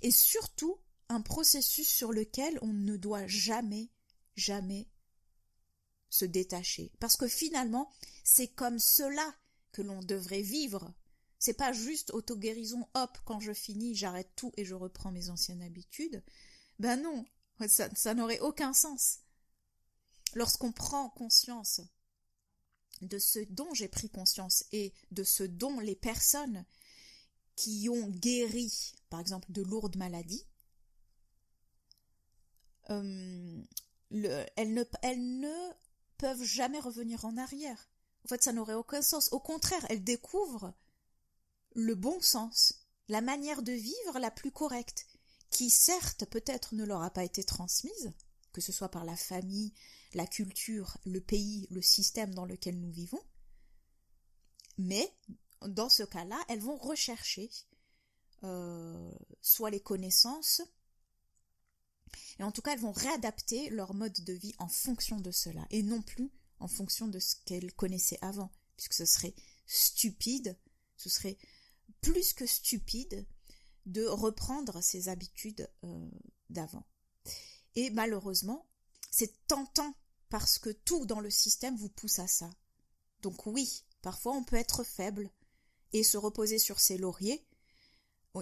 Et surtout, un processus sur lequel on ne doit jamais, jamais se détacher. Parce que finalement, c'est comme cela que l'on devrait vivre. C'est pas juste auto-guérison, hop, quand je finis, j'arrête tout et je reprends mes anciennes habitudes. Ben non, ça n'aurait aucun sens. Lorsqu'on prend conscience de ce dont j'ai pris conscience et de ce dont les personnes qui ont guéri, par exemple, de lourdes maladies, elles ne peuvent jamais revenir en arrière. En fait, ça n'aurait aucun sens. Au contraire, elles découvrent le bon sens, la manière de vivre la plus correcte, qui certes peut-être ne leur a pas été transmise, que ce soit par la famille, la culture, le pays, le système dans lequel nous vivons, mais dans ce cas-là, elles vont rechercher soit les connaissances, et en tout cas, elles vont réadapter leur mode de vie en fonction de cela, et non plus en fonction de ce qu'elles connaissaient avant, puisque ce serait stupide, ce serait plus que stupide de reprendre ses habitudes d'avant. Et malheureusement, c'est tentant parce que tout dans le système vous pousse à ça. Donc oui, parfois on peut être faible et se reposer sur ses lauriers,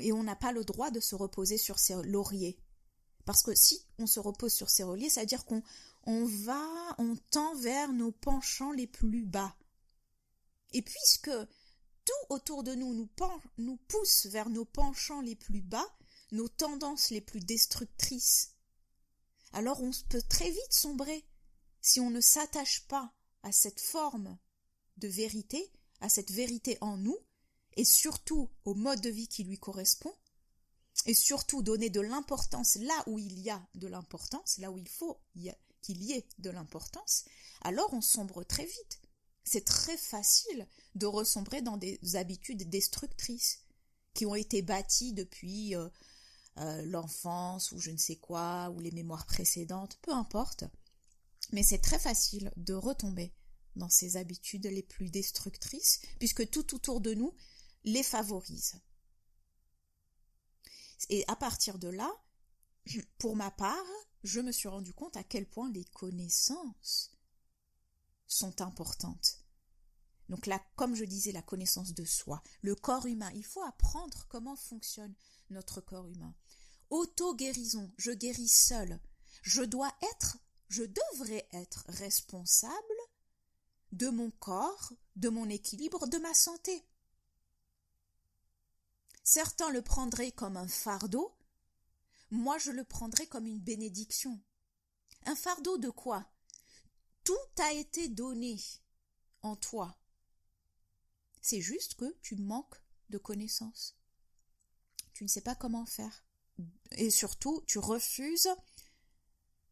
et on n'a pas le droit de se reposer sur ses lauriers. Parce que si on se repose sur ses lauriers, ça veut dire qu'on on tend vers nos penchants les plus bas. Et puisque tout autour de nous nous pousse vers nos penchants les plus bas, nos tendances les plus destructrices, alors on peut très vite sombrer si on ne s'attache pas à cette forme de vérité, à cette vérité en nous, et surtout au mode de vie qui lui correspond, et surtout donner de l'importance là où il y a de l'importance, là où il faut qu'il y ait de l'importance, alors on sombre très vite. C'est très facile de ressombrer dans des habitudes destructrices qui ont été bâties depuis l'enfance ou je ne sais quoi, ou les mémoires précédentes, peu importe. Mais c'est très facile de retomber dans ces habitudes les plus destructrices puisque tout autour de nous les favorise. Et à partir de là, pour ma part, je me suis rendu compte à quel point les connaissances sont importantes. Donc là, comme je disais, la connaissance de soi, le corps humain, il faut apprendre comment fonctionne notre corps humain. Auto-guérison, je guéris seul. Je devrais être responsable de mon corps, de mon équilibre, de ma santé. Certains le prendraient comme un fardeau, moi je le prendrais comme une bénédiction. Un fardeau de quoi? Tout a été donné en toi. C'est juste que tu manques de connaissances. Tu ne sais pas comment faire. Et surtout, tu refuses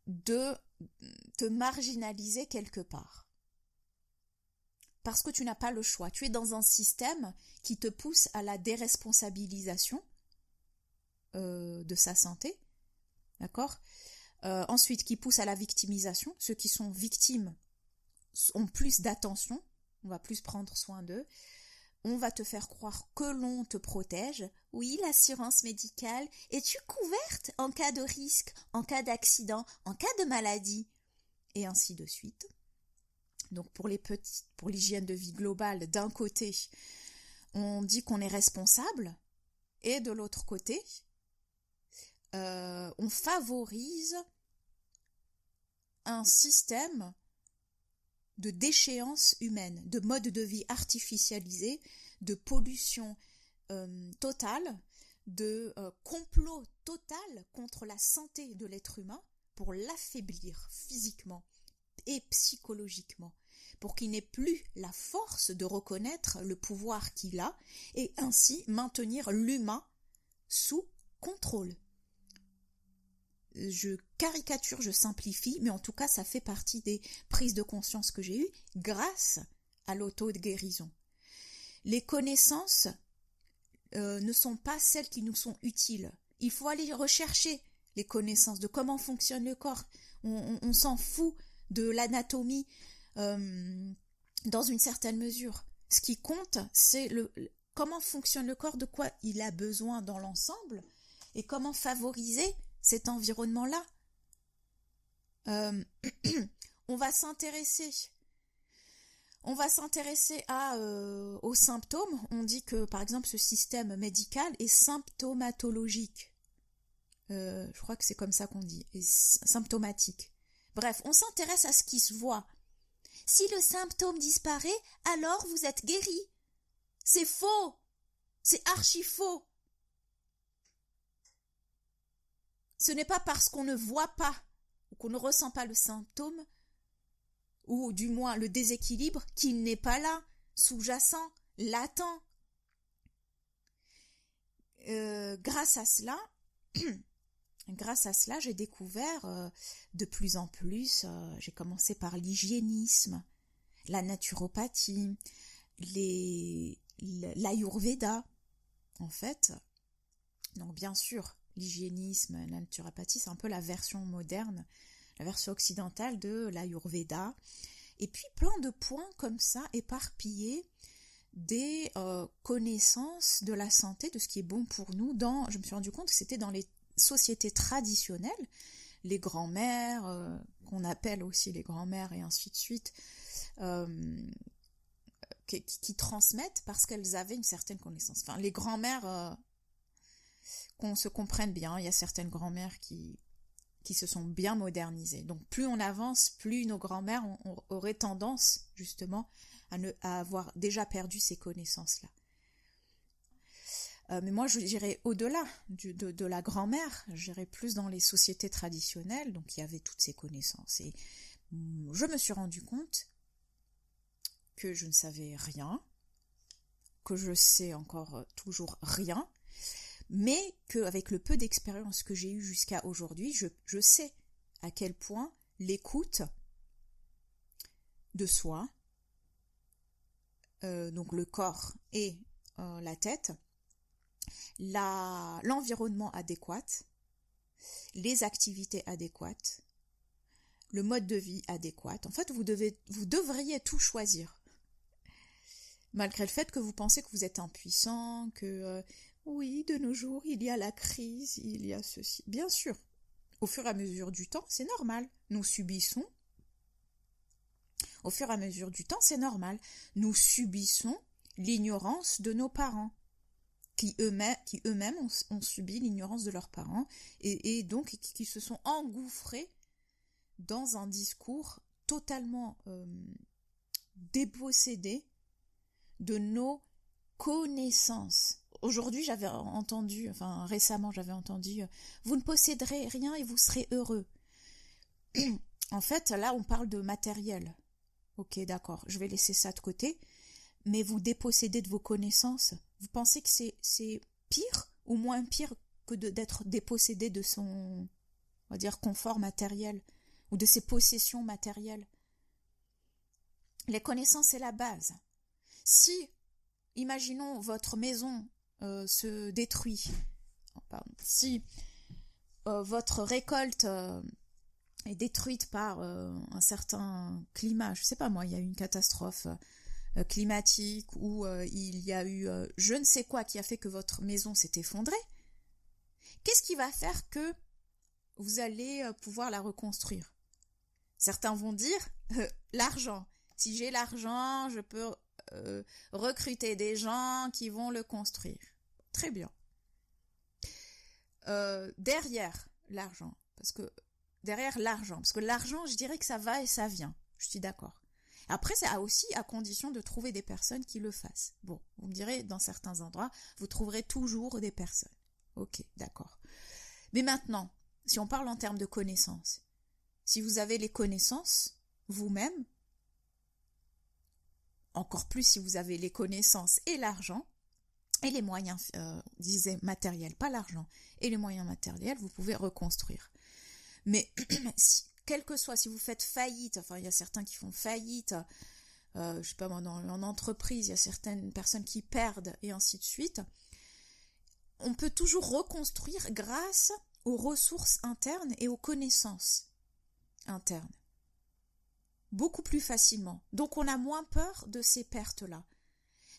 de te marginaliser quelque part. Parce que tu n'as pas le choix. Tu es dans un système qui te pousse à la déresponsabilisation de sa santé. D'accord ? Ensuite, qui pousse à la victimisation. Ceux qui sont victimes ont plus d'attention. On va plus prendre soin d'eux. On va te faire croire que l'on te protège. Oui, l'assurance médicale. Es-tu couverte en cas de risque, en cas d'accident, en cas de maladie ? Et ainsi de suite. Donc pour l'hygiène de vie globale, d'un côté, on dit qu'on est responsable, et de l'autre côté, on favorise un système de déchéance humaine, de mode de vie artificialisé, de pollution totale, de complot total contre la santé de l'être humain pour l'affaiblir physiquement et psychologiquement, pour qu'il n'ait plus la force de reconnaître le pouvoir qu'il a et ainsi maintenir l'humain sous contrôle. Je caricature, je simplifie, mais en tout cas, ça fait partie des prises de conscience que j'ai eues grâce à l'auto-guérison. Les connaissances ne sont pas celles qui nous sont utiles. Il faut aller rechercher les connaissances de comment fonctionne le corps. On s'en fout de l'anatomie dans une certaine mesure. Ce qui compte, c'est comment fonctionne le corps, de quoi il a besoin dans l'ensemble et comment favoriser cet environnement-là. On va s'intéresser aux symptômes. On dit que, par exemple, ce système médical est symptomatologique. Je crois que c'est comme ça qu'on dit, et symptomatique. Bref, on s'intéresse à ce qui se voit. Si le symptôme disparaît, alors vous êtes guéri. C'est faux. C'est archi faux. Ce n'est pas parce qu'on ne voit pas ou qu'on ne ressent pas le symptôme, ou du moins le déséquilibre, qu'il n'est pas là, sous-jacent, latent. Grâce à cela, j'ai découvert de plus en plus, j'ai commencé par l'hygiénisme, la naturopathie, l'ayurveda, en fait. Donc bien sûr, l'hygiénisme, la naturopathie, c'est un peu la version moderne, la version occidentale de l'ayurveda. Et puis plein de points comme ça, éparpillés, des connaissances de la santé, de ce qui est bon pour nous. Je me suis rendu compte que c'était dans les sociétés traditionnelles, les grands-mères, qu'on appelle aussi les grands-mères et ainsi de suite, qui transmettent parce qu'elles avaient une certaine connaissance. Enfin, les grands-mères, qu'on se comprenne bien, il y a certaines grands-mères qui qui se sont bien modernisées. Donc plus on avance, plus nos grands-mères auraient tendance justement à avoir déjà perdu ces connaissances-là. Mais moi, j'irais au-delà de la grand-mère, j'irais plus dans les sociétés traditionnelles, donc il y avait toutes ces connaissances. Et je me suis rendu compte que je ne savais rien, que je sais encore toujours rien, mais qu'avec le peu d'expérience que j'ai eue jusqu'à aujourd'hui, je sais à quel point l'écoute de soi, donc le corps et la tête, l'environnement adéquat, les activités adéquates, le mode de vie adéquat. En fait, vous devriez tout choisir. Malgré le fait que vous pensez que vous êtes impuissant, que oui, de nos jours, il y a la crise, il y a ceci. Bien sûr, au fur et à mesure du temps, c'est normal. Nous subissons. Au fur et à mesure du temps, c'est normal. Nous subissons l'ignorance de nos parents, qui eux-mêmes ont subi l'ignorance de leurs parents et donc qui se sont engouffrés dans un discours totalement dépossédé de nos connaissances. Aujourd'hui, récemment, j'avais entendu « Vous ne posséderez rien et vous serez heureux ». En fait, là, on parle de matériel. Ok, d'accord, je vais laisser ça de côté. Mais vous dépossédez de vos connaissances. Vous pensez que c'est pire ou moins pire que d'être dépossédé de son, on va dire, confort matériel ou de ses possessions matérielles? Les connaissances, c'est la base. Si, imaginons, votre maison se détruit, si votre récolte est détruite par un certain climat, je sais pas moi, il y a eu une catastrophe climatique ou il y a eu je ne sais quoi qui a fait que votre maison s'est effondrée, qu'est-ce qui va faire que vous allez pouvoir la reconstruire? Certains vont dire l'argent. Si j'ai l'argent, je peux recruter des gens qui vont le construire. Très bien. Derrière l'argent, parce que l'argent, je dirais que ça va et ça vient. Je suis d'accord. Après, c'est aussi à condition de trouver des personnes qui le fassent. Bon, vous me direz, dans certains endroits, vous trouverez toujours des personnes. Ok, d'accord. Mais maintenant, si on parle en termes de connaissances, si vous avez les connaissances, vous-même, encore plus si vous avez les connaissances et l'argent, et les moyens, disais matériels, pas l'argent, et les moyens matériels, vous pouvez reconstruire. Mais quel que soit, si vous faites faillite, enfin il y a certains qui font faillite, je sais pas moi, en entreprise, il y a certaines personnes qui perdent et ainsi de suite, on peut toujours reconstruire grâce aux ressources internes et aux connaissances internes. Beaucoup plus facilement. Donc on a moins peur de ces pertes-là.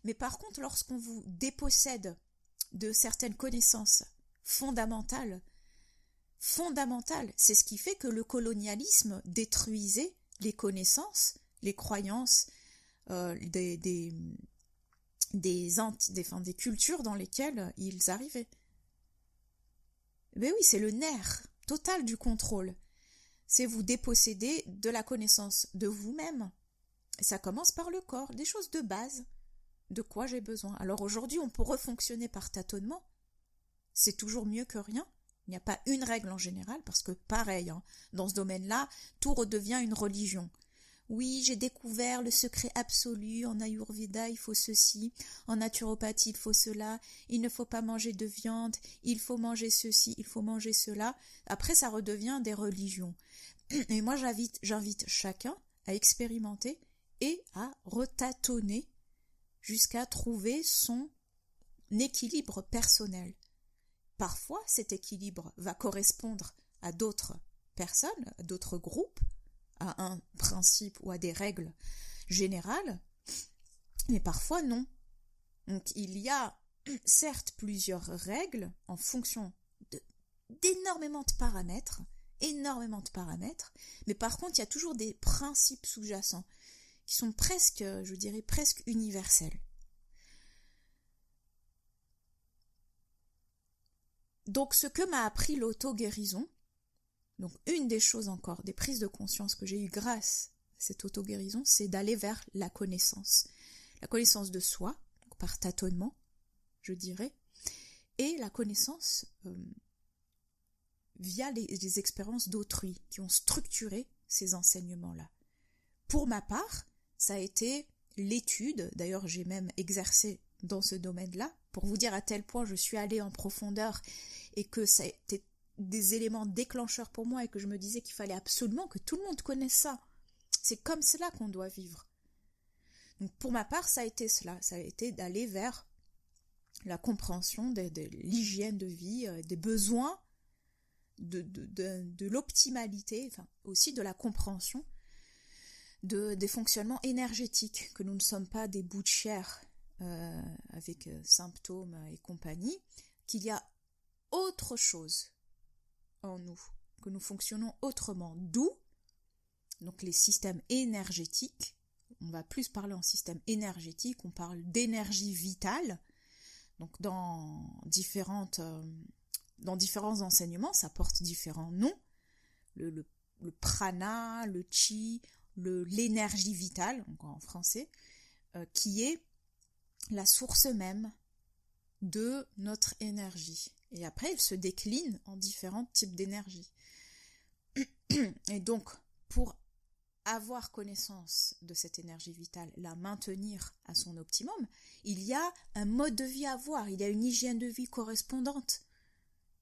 Mais par contre, lorsqu'on vous dépossède de certaines connaissances fondamentales, c'est ce qui fait que le colonialisme détruisait les connaissances, les croyances, des cultures dans lesquelles ils arrivaient. Mais oui, c'est le nerf total du contrôle. C'est vous déposséder de la connaissance de vous-même. Et ça commence par le corps, des choses de base. De quoi j'ai besoin? Alors aujourd'hui, on peut refonctionner par tâtonnement. C'est toujours mieux que rien. Il n'y a pas une règle en général, parce que pareil, dans ce domaine-là, tout redevient une religion. Oui, j'ai découvert le secret absolu, en Ayurveda, il faut ceci, en naturopathie, il faut cela, il ne faut pas manger de viande, il faut manger ceci, il faut manger cela. Après, ça redevient des religions. Et moi, j'invite chacun à expérimenter et à retâtonner jusqu'à trouver son équilibre personnel. Parfois, cet équilibre va correspondre à d'autres personnes, à d'autres groupes, à un principe ou à des règles générales, mais parfois non. Donc il y a certes plusieurs règles en fonction d'énormément de paramètres, mais par contre il y a toujours des principes sous-jacents qui sont presque, je dirais, presque universels. Donc ce que m'a appris l'auto-guérison, Donc une des choses encore, des prises de conscience que j'ai eues grâce à cette auto-guérison, c'est d'aller vers la connaissance. La connaissance de soi, par tâtonnement, je dirais, et la connaissance via les expériences d'autrui qui ont structuré ces enseignements-là. Pour ma part, ça a été l'étude, d'ailleurs j'ai même exercé dans ce domaine-là, pour vous dire à tel point je suis allée en profondeur et que ça a été des éléments déclencheurs pour moi et que je me disais qu'il fallait absolument que tout le monde connaisse ça. C'est comme cela qu'on doit vivre. Donc pour ma part, ça a été cela, ça a été d'aller vers la compréhension de l'hygiène de vie, des besoins, de l'optimalité, enfin aussi de la compréhension des fonctionnements énergétiques, que nous ne sommes pas des bouts de chair avec symptômes et compagnie, qu'il y a autre chose en nous, que nous fonctionnons autrement, d'où donc les systèmes énergétiques. On va plus parler en système énergétique, on parle d'énergie vitale. Donc dans différents enseignements, ça porte différents noms. Le prana, le chi, l'énergie vitale, encore en français, qui est la source même de notre énergie. Et après, elle se décline en différents types d'énergie. Et donc, pour avoir connaissance de cette énergie vitale, la maintenir à son optimum, il y a un mode de vie à avoir, il y a une hygiène de vie correspondante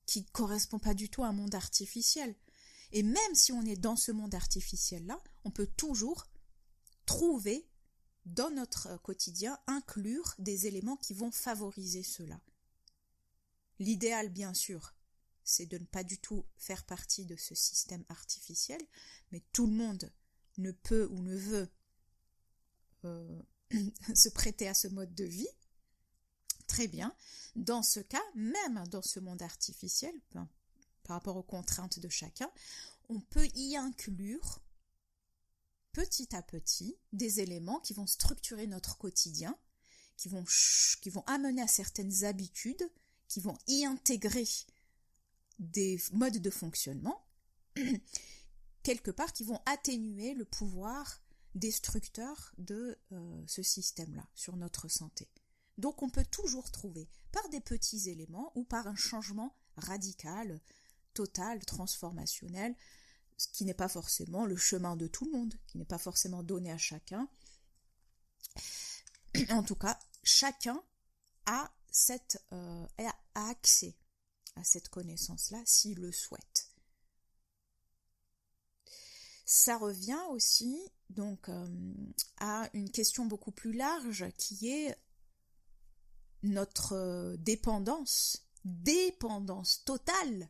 qui ne correspond pas du tout à un monde artificiel. Et même si on est dans ce monde artificiel-là, on peut toujours trouver dans notre quotidien, inclure des éléments qui vont favoriser cela. L'idéal, bien sûr, c'est de ne pas du tout faire partie de ce système artificiel, mais tout le monde ne peut ou ne veut se prêter à ce mode de vie. Très bien. Dans ce cas, même dans ce monde artificiel, par rapport aux contraintes de chacun, on peut y inclure petit à petit des éléments qui vont structurer notre quotidien, qui vont amener à certaines habitudes, qui vont y intégrer des modes de fonctionnement, quelque part qui vont atténuer le pouvoir destructeur de ce système-là sur notre santé. Donc on peut toujours trouver par des petits éléments ou par un changement radical, total, transformationnel, ce qui n'est pas forcément le chemin de tout le monde, qui n'est pas forcément donné à chacun. En tout cas, chacun a accès à cette connaissance-là s'il le souhaite. Ça revient aussi donc à une question beaucoup plus large qui est notre dépendance totale,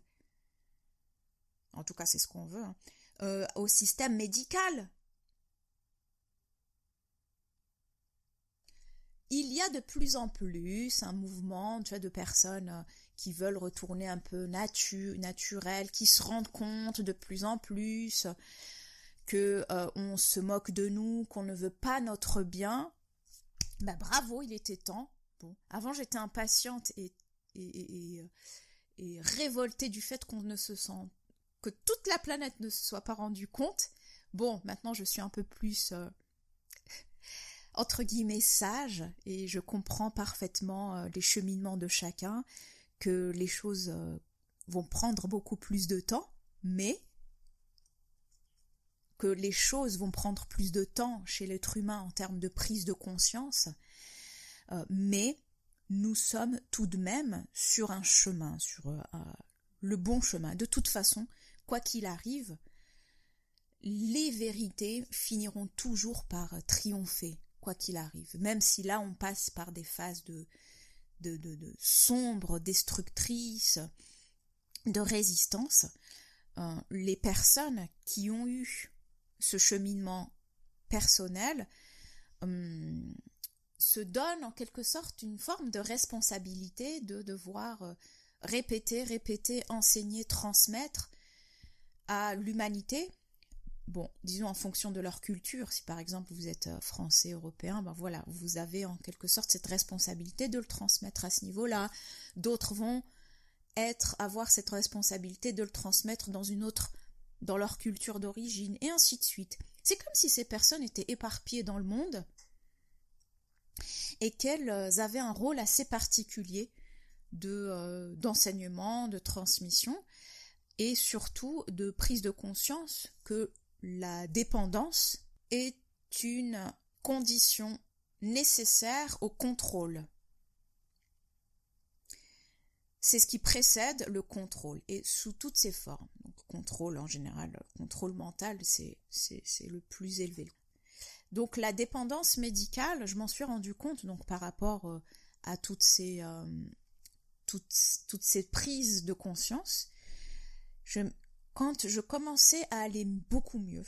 en tout cas c'est ce qu'on veut, au système médical. Il y a de plus en plus un mouvement, de personnes qui veulent retourner un peu naturel, qui se rendent compte de plus en plus que on se moque de nous, qu'on ne veut pas notre bien. Bravo, il était temps. Bon, avant j'étais impatiente et révoltée du fait que toute la planète ne se soit pas rendue compte. Bon, maintenant je suis un peu plus entre guillemets sage et je comprends parfaitement les cheminements de chacun, que les choses vont prendre beaucoup plus de temps, mais que les choses vont prendre plus de temps chez l'être humain en termes de prise de conscience, mais nous sommes tout de même sur un chemin, sur le bon chemin. De toute façon, quoi qu'il arrive, les vérités finiront toujours par triompher, quoi qu'il arrive. Même si là, on passe par des phases de sombres, destructrices, de résistance, les personnes qui ont eu ce cheminement personnel se donnent en quelque sorte une forme de responsabilité de devoir répéter, enseigner, transmettre à l'humanité. Bon, disons en fonction de leur culture, si par exemple vous êtes français, européen, voilà, vous avez en quelque sorte cette responsabilité de le transmettre à ce niveau-là. D'autres vont avoir cette responsabilité de le transmettre dans une autre dans leur culture d'origine, et ainsi de suite. C'est comme si ces personnes étaient éparpillées dans le monde et qu'elles avaient un rôle assez particulier d'enseignement, de transmission, et surtout de prise de conscience que la dépendance est une condition nécessaire au contrôle. C'est ce qui précède le contrôle, et sous toutes ses formes. Donc, contrôle en général, contrôle mental, c'est le plus élevé. Donc la dépendance médicale, je m'en suis rendu compte donc par rapport à toutes ces prises de conscience, quand je commençais à aller beaucoup mieux,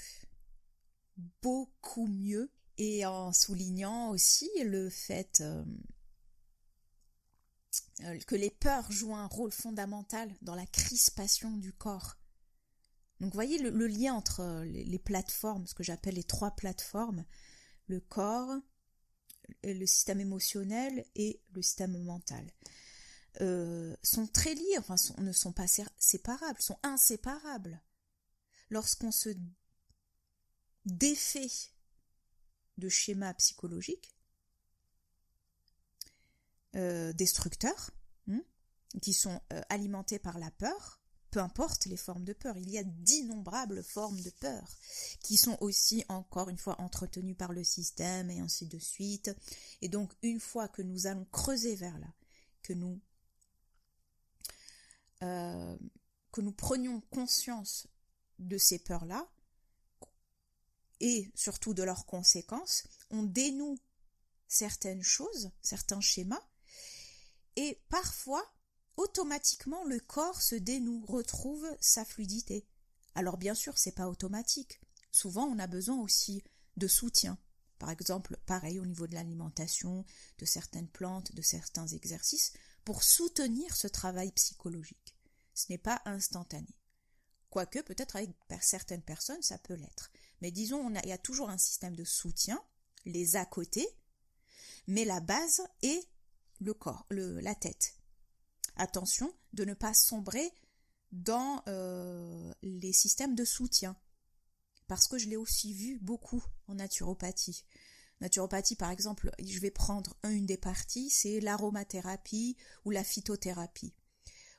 et en soulignant aussi le fait que les peurs jouent un rôle fondamental dans la crispation du corps. Donc vous voyez le lien entre les plateformes, ce que j'appelle les 3 plateformes, le corps, le système émotionnel et le système mental, sont très liés, enfin ne sont pas séparables, sont inséparables. Lorsqu'on se défait de schémas psychologiques destructeurs, qui sont alimentés par la peur, peu importe les formes de peur, il y a d'innombrables formes de peur qui sont aussi, encore une fois, entretenues par le système et ainsi de suite. Et donc, une fois que nous allons creuser vers là, que nous prenions conscience de ces peurs-là, et surtout de leurs conséquences, on dénoue certaines choses, certains schémas, et parfois, automatiquement, le corps se dénoue, retrouve sa fluidité. Alors bien sûr, c'est pas automatique. Souvent, on a besoin aussi de soutien. Par exemple, pareil au niveau de l'alimentation, de certaines plantes, de certains exercices, pour soutenir ce travail psychologique. Ce n'est pas instantané. Quoique, peut-être avec certaines personnes, ça peut l'être. Mais disons, il y a toujours un système de soutien, les à côté, mais la base est le corps, la tête. Attention de ne pas sombrer dans les systèmes de soutien, parce que je l'ai aussi vu beaucoup en naturopathie. Naturopathie, par exemple, je vais prendre une des parties, c'est l'aromathérapie ou la phytothérapie.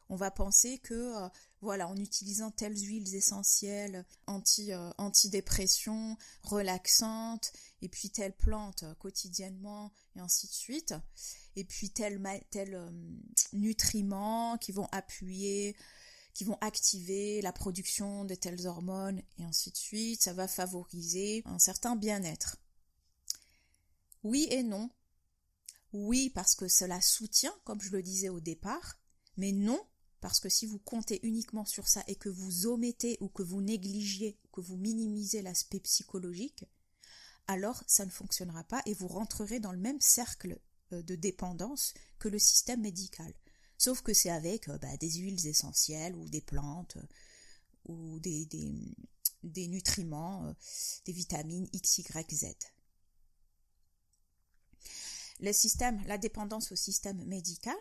On va penser que, en utilisant telles huiles essentielles, antidépression, relaxantes, et puis telle plante quotidiennement, et ainsi de suite, et puis tel nutriments qui vont appuyer, qui vont activer la production de telles hormones, et ainsi de suite, ça va favoriser un certain bien-être. Oui et non. Oui, parce que cela soutient, comme je le disais au départ, mais non, parce que si vous comptez uniquement sur ça et que vous omettez ou que vous négligiez, que vous minimisez l'aspect psychologique, alors ça ne fonctionnera pas et vous rentrerez dans le même cercle de dépendance que le système médical. Sauf que c'est avec des huiles essentielles ou des plantes ou des nutriments, des vitamines X, Y, Z. La dépendance au système médical,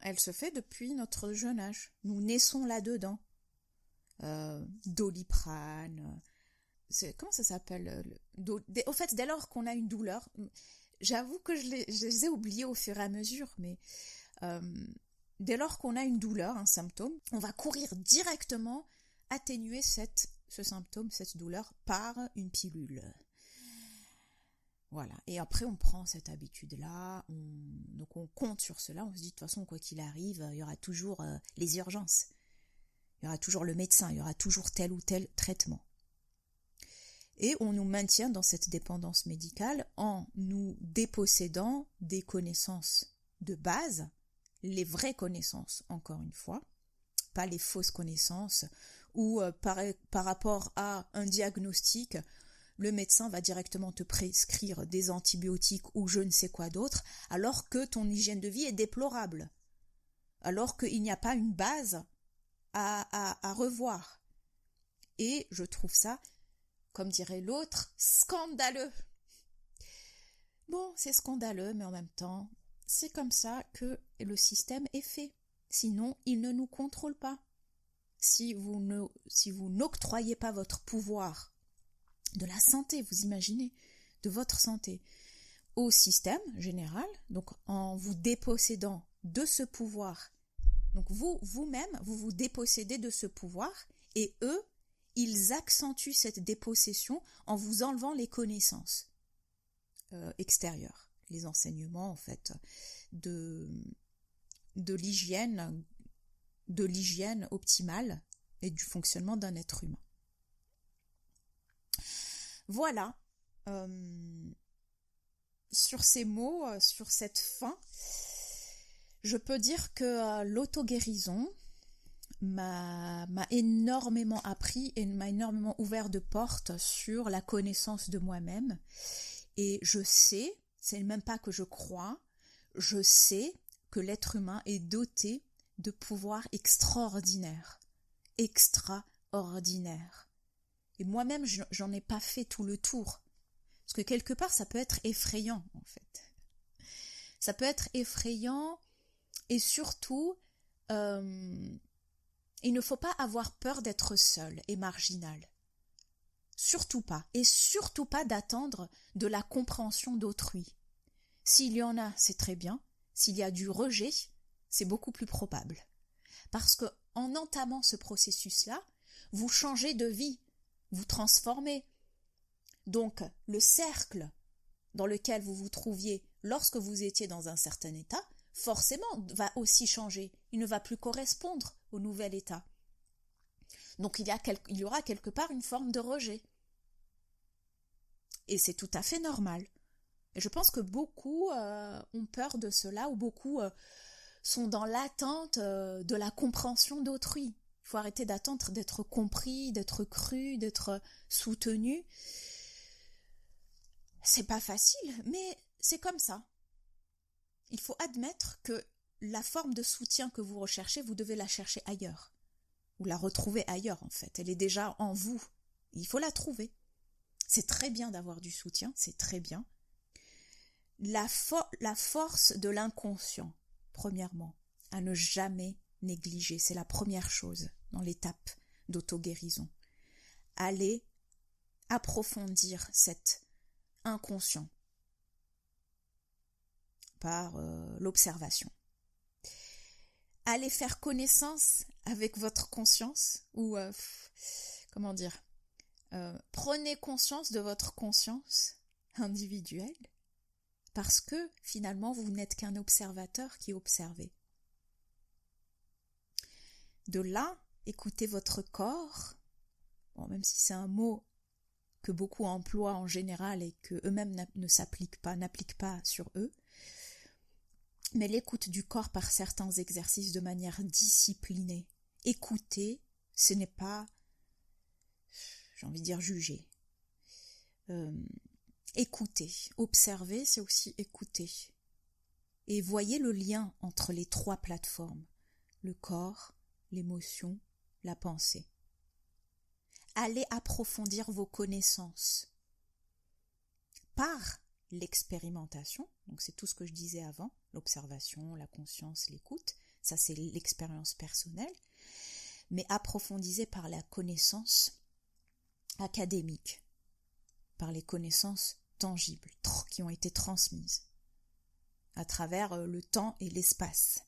elle se fait depuis notre jeune âge. Nous naissons là-dedans. Doliprane, comment ça s'appelle au fait, dès lors qu'on a une douleur, j'avoue que je les ai oubliés au fur et à mesure, mais dès lors qu'on a une douleur, un symptôme, on va courir directement atténuer ce symptôme, cette douleur, par une pilule. Voilà, et après on prend cette habitude-là, donc on compte sur cela, on se dit de toute façon quoi qu'il arrive, il y aura toujours les urgences, il y aura toujours le médecin, il y aura toujours tel ou tel traitement. Et on nous maintient dans cette dépendance médicale en nous dépossédant des connaissances de base, les vraies connaissances encore une fois, pas les fausses connaissances, où par rapport à un diagnostic, le médecin va directement te prescrire des antibiotiques ou je ne sais quoi d'autre, alors que ton hygiène de vie est déplorable, alors qu'il n'y a pas une base à revoir. Et je trouve ça, comme dirait l'autre, scandaleux. Bon, c'est scandaleux, mais en même temps, c'est comme ça que le système est fait. Sinon, il ne nous contrôle pas. si vous n'octroyez pas votre pouvoir de la santé, vous imaginez, de votre santé, au système général, donc en vous dépossédant de ce pouvoir, donc vous-même, vous dépossédez de ce pouvoir, et eux, ils accentuent cette dépossession en vous enlevant les connaissances extérieures, les enseignements en fait de l'hygiène optimale et du fonctionnement d'un être humain. Voilà, sur ces mots, sur cette fin, je peux dire que l'auto-guérison m'a énormément appris et m'a énormément ouvert de portes sur la connaissance de moi-même. Et je sais, c'est même pas que je crois, je sais que l'être humain est doté de pouvoirs extraordinaires. Extraordinaires. Et moi-même, j'en ai pas fait tout le tour. Parce que quelque part, ça peut être effrayant, en fait. Ça peut être effrayant et surtout, il ne faut pas avoir peur d'être seul et marginal. Surtout pas. Et surtout pas d'attendre de la compréhension d'autrui. S'il y en a, c'est très bien. S'il y a du rejet, c'est beaucoup plus probable. Parce que en entamant ce processus-là, vous changez de vie, vous transformez. Donc, le cercle dans lequel vous vous trouviez lorsque vous étiez dans un certain état, forcément, va aussi changer. Il ne va plus correspondre au nouvel état. Donc, il y aura quelque part une forme de rejet. Et c'est tout à fait normal. Et je pense que beaucoup ont peur de cela, ou beaucoup sont dans l'attente de la compréhension d'autrui. Il faut arrêter d'attendre d'être compris, d'être cru, d'être soutenu. C'est pas facile, mais c'est comme ça. Il faut admettre que la forme de soutien que vous recherchez, vous devez la chercher ailleurs. Ou la retrouver ailleurs, en fait. Elle est déjà en vous. Il faut la trouver. C'est très bien d'avoir du soutien, c'est très bien. La force de l'inconscient, premièrement, à ne jamais négliger. C'est la première chose dans l'étape d'auto-guérison. Allez approfondir cet inconscient par l'observation. Allez faire connaissance avec votre conscience ou prenez conscience de votre conscience individuelle parce que finalement vous n'êtes qu'un observateur qui observez. De là, écoutez votre corps, même si c'est un mot que beaucoup emploient en général et que eux-mêmes n'appliquent pas sur eux, mais l'écoute du corps par certains exercices de manière disciplinée. Écouter, ce n'est pas, j'ai envie de dire, juger. Écouter, observer, c'est aussi écouter. Et voyez le lien entre les trois plateformes, le corps, l'émotion, la pensée. Allez approfondir vos connaissances par l'expérimentation, donc c'est tout ce que je disais avant, l'observation, la conscience, l'écoute, ça c'est l'expérience personnelle, mais approfondissez par la connaissance académique, par les connaissances tangibles qui ont été transmises à travers le temps et l'espace.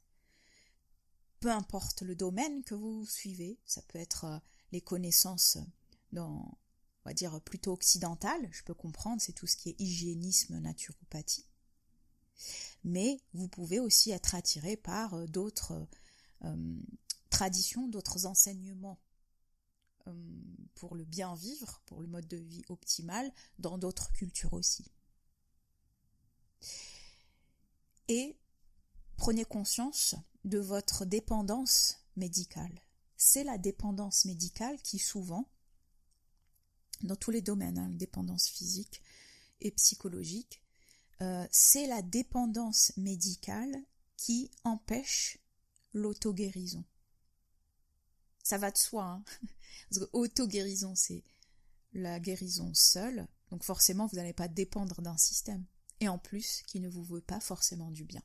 Peu importe le domaine que vous suivez, ça peut être les connaissances on va dire plutôt occidentales, je peux comprendre, c'est tout ce qui est hygiénisme, naturopathie. Mais vous pouvez aussi être attiré par d'autres traditions, d'autres enseignements pour le bien vivre, pour le mode de vie optimal, dans d'autres cultures aussi. Et prenez conscience de votre dépendance médicale. C'est la dépendance médicale qui souvent, dans tous les domaines, dépendance physique et psychologique, c'est la dépendance médicale qui empêche l'auto-guérison. Ça va de soi, parce que auto-guérison, c'est la guérison seule, donc forcément vous n'allez pas dépendre d'un système, et en plus qui ne vous veut pas forcément du bien.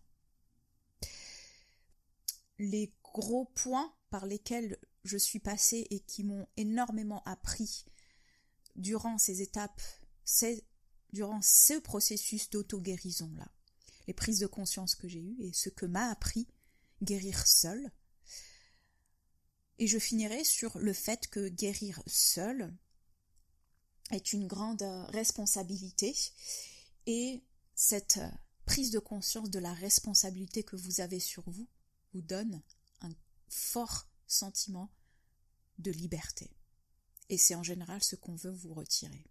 Les gros points par lesquels je suis passée et qui m'ont énormément appris durant ces étapes, durant ce processus d'auto-guérison-là, les prises de conscience que j'ai eues et ce que m'a appris guérir seul. Et je finirai sur le fait que guérir seul est une grande responsabilité, et cette prise de conscience de la responsabilité que vous avez sur vous donne un fort sentiment de liberté. Et c'est en général ce qu'on veut vous retirer.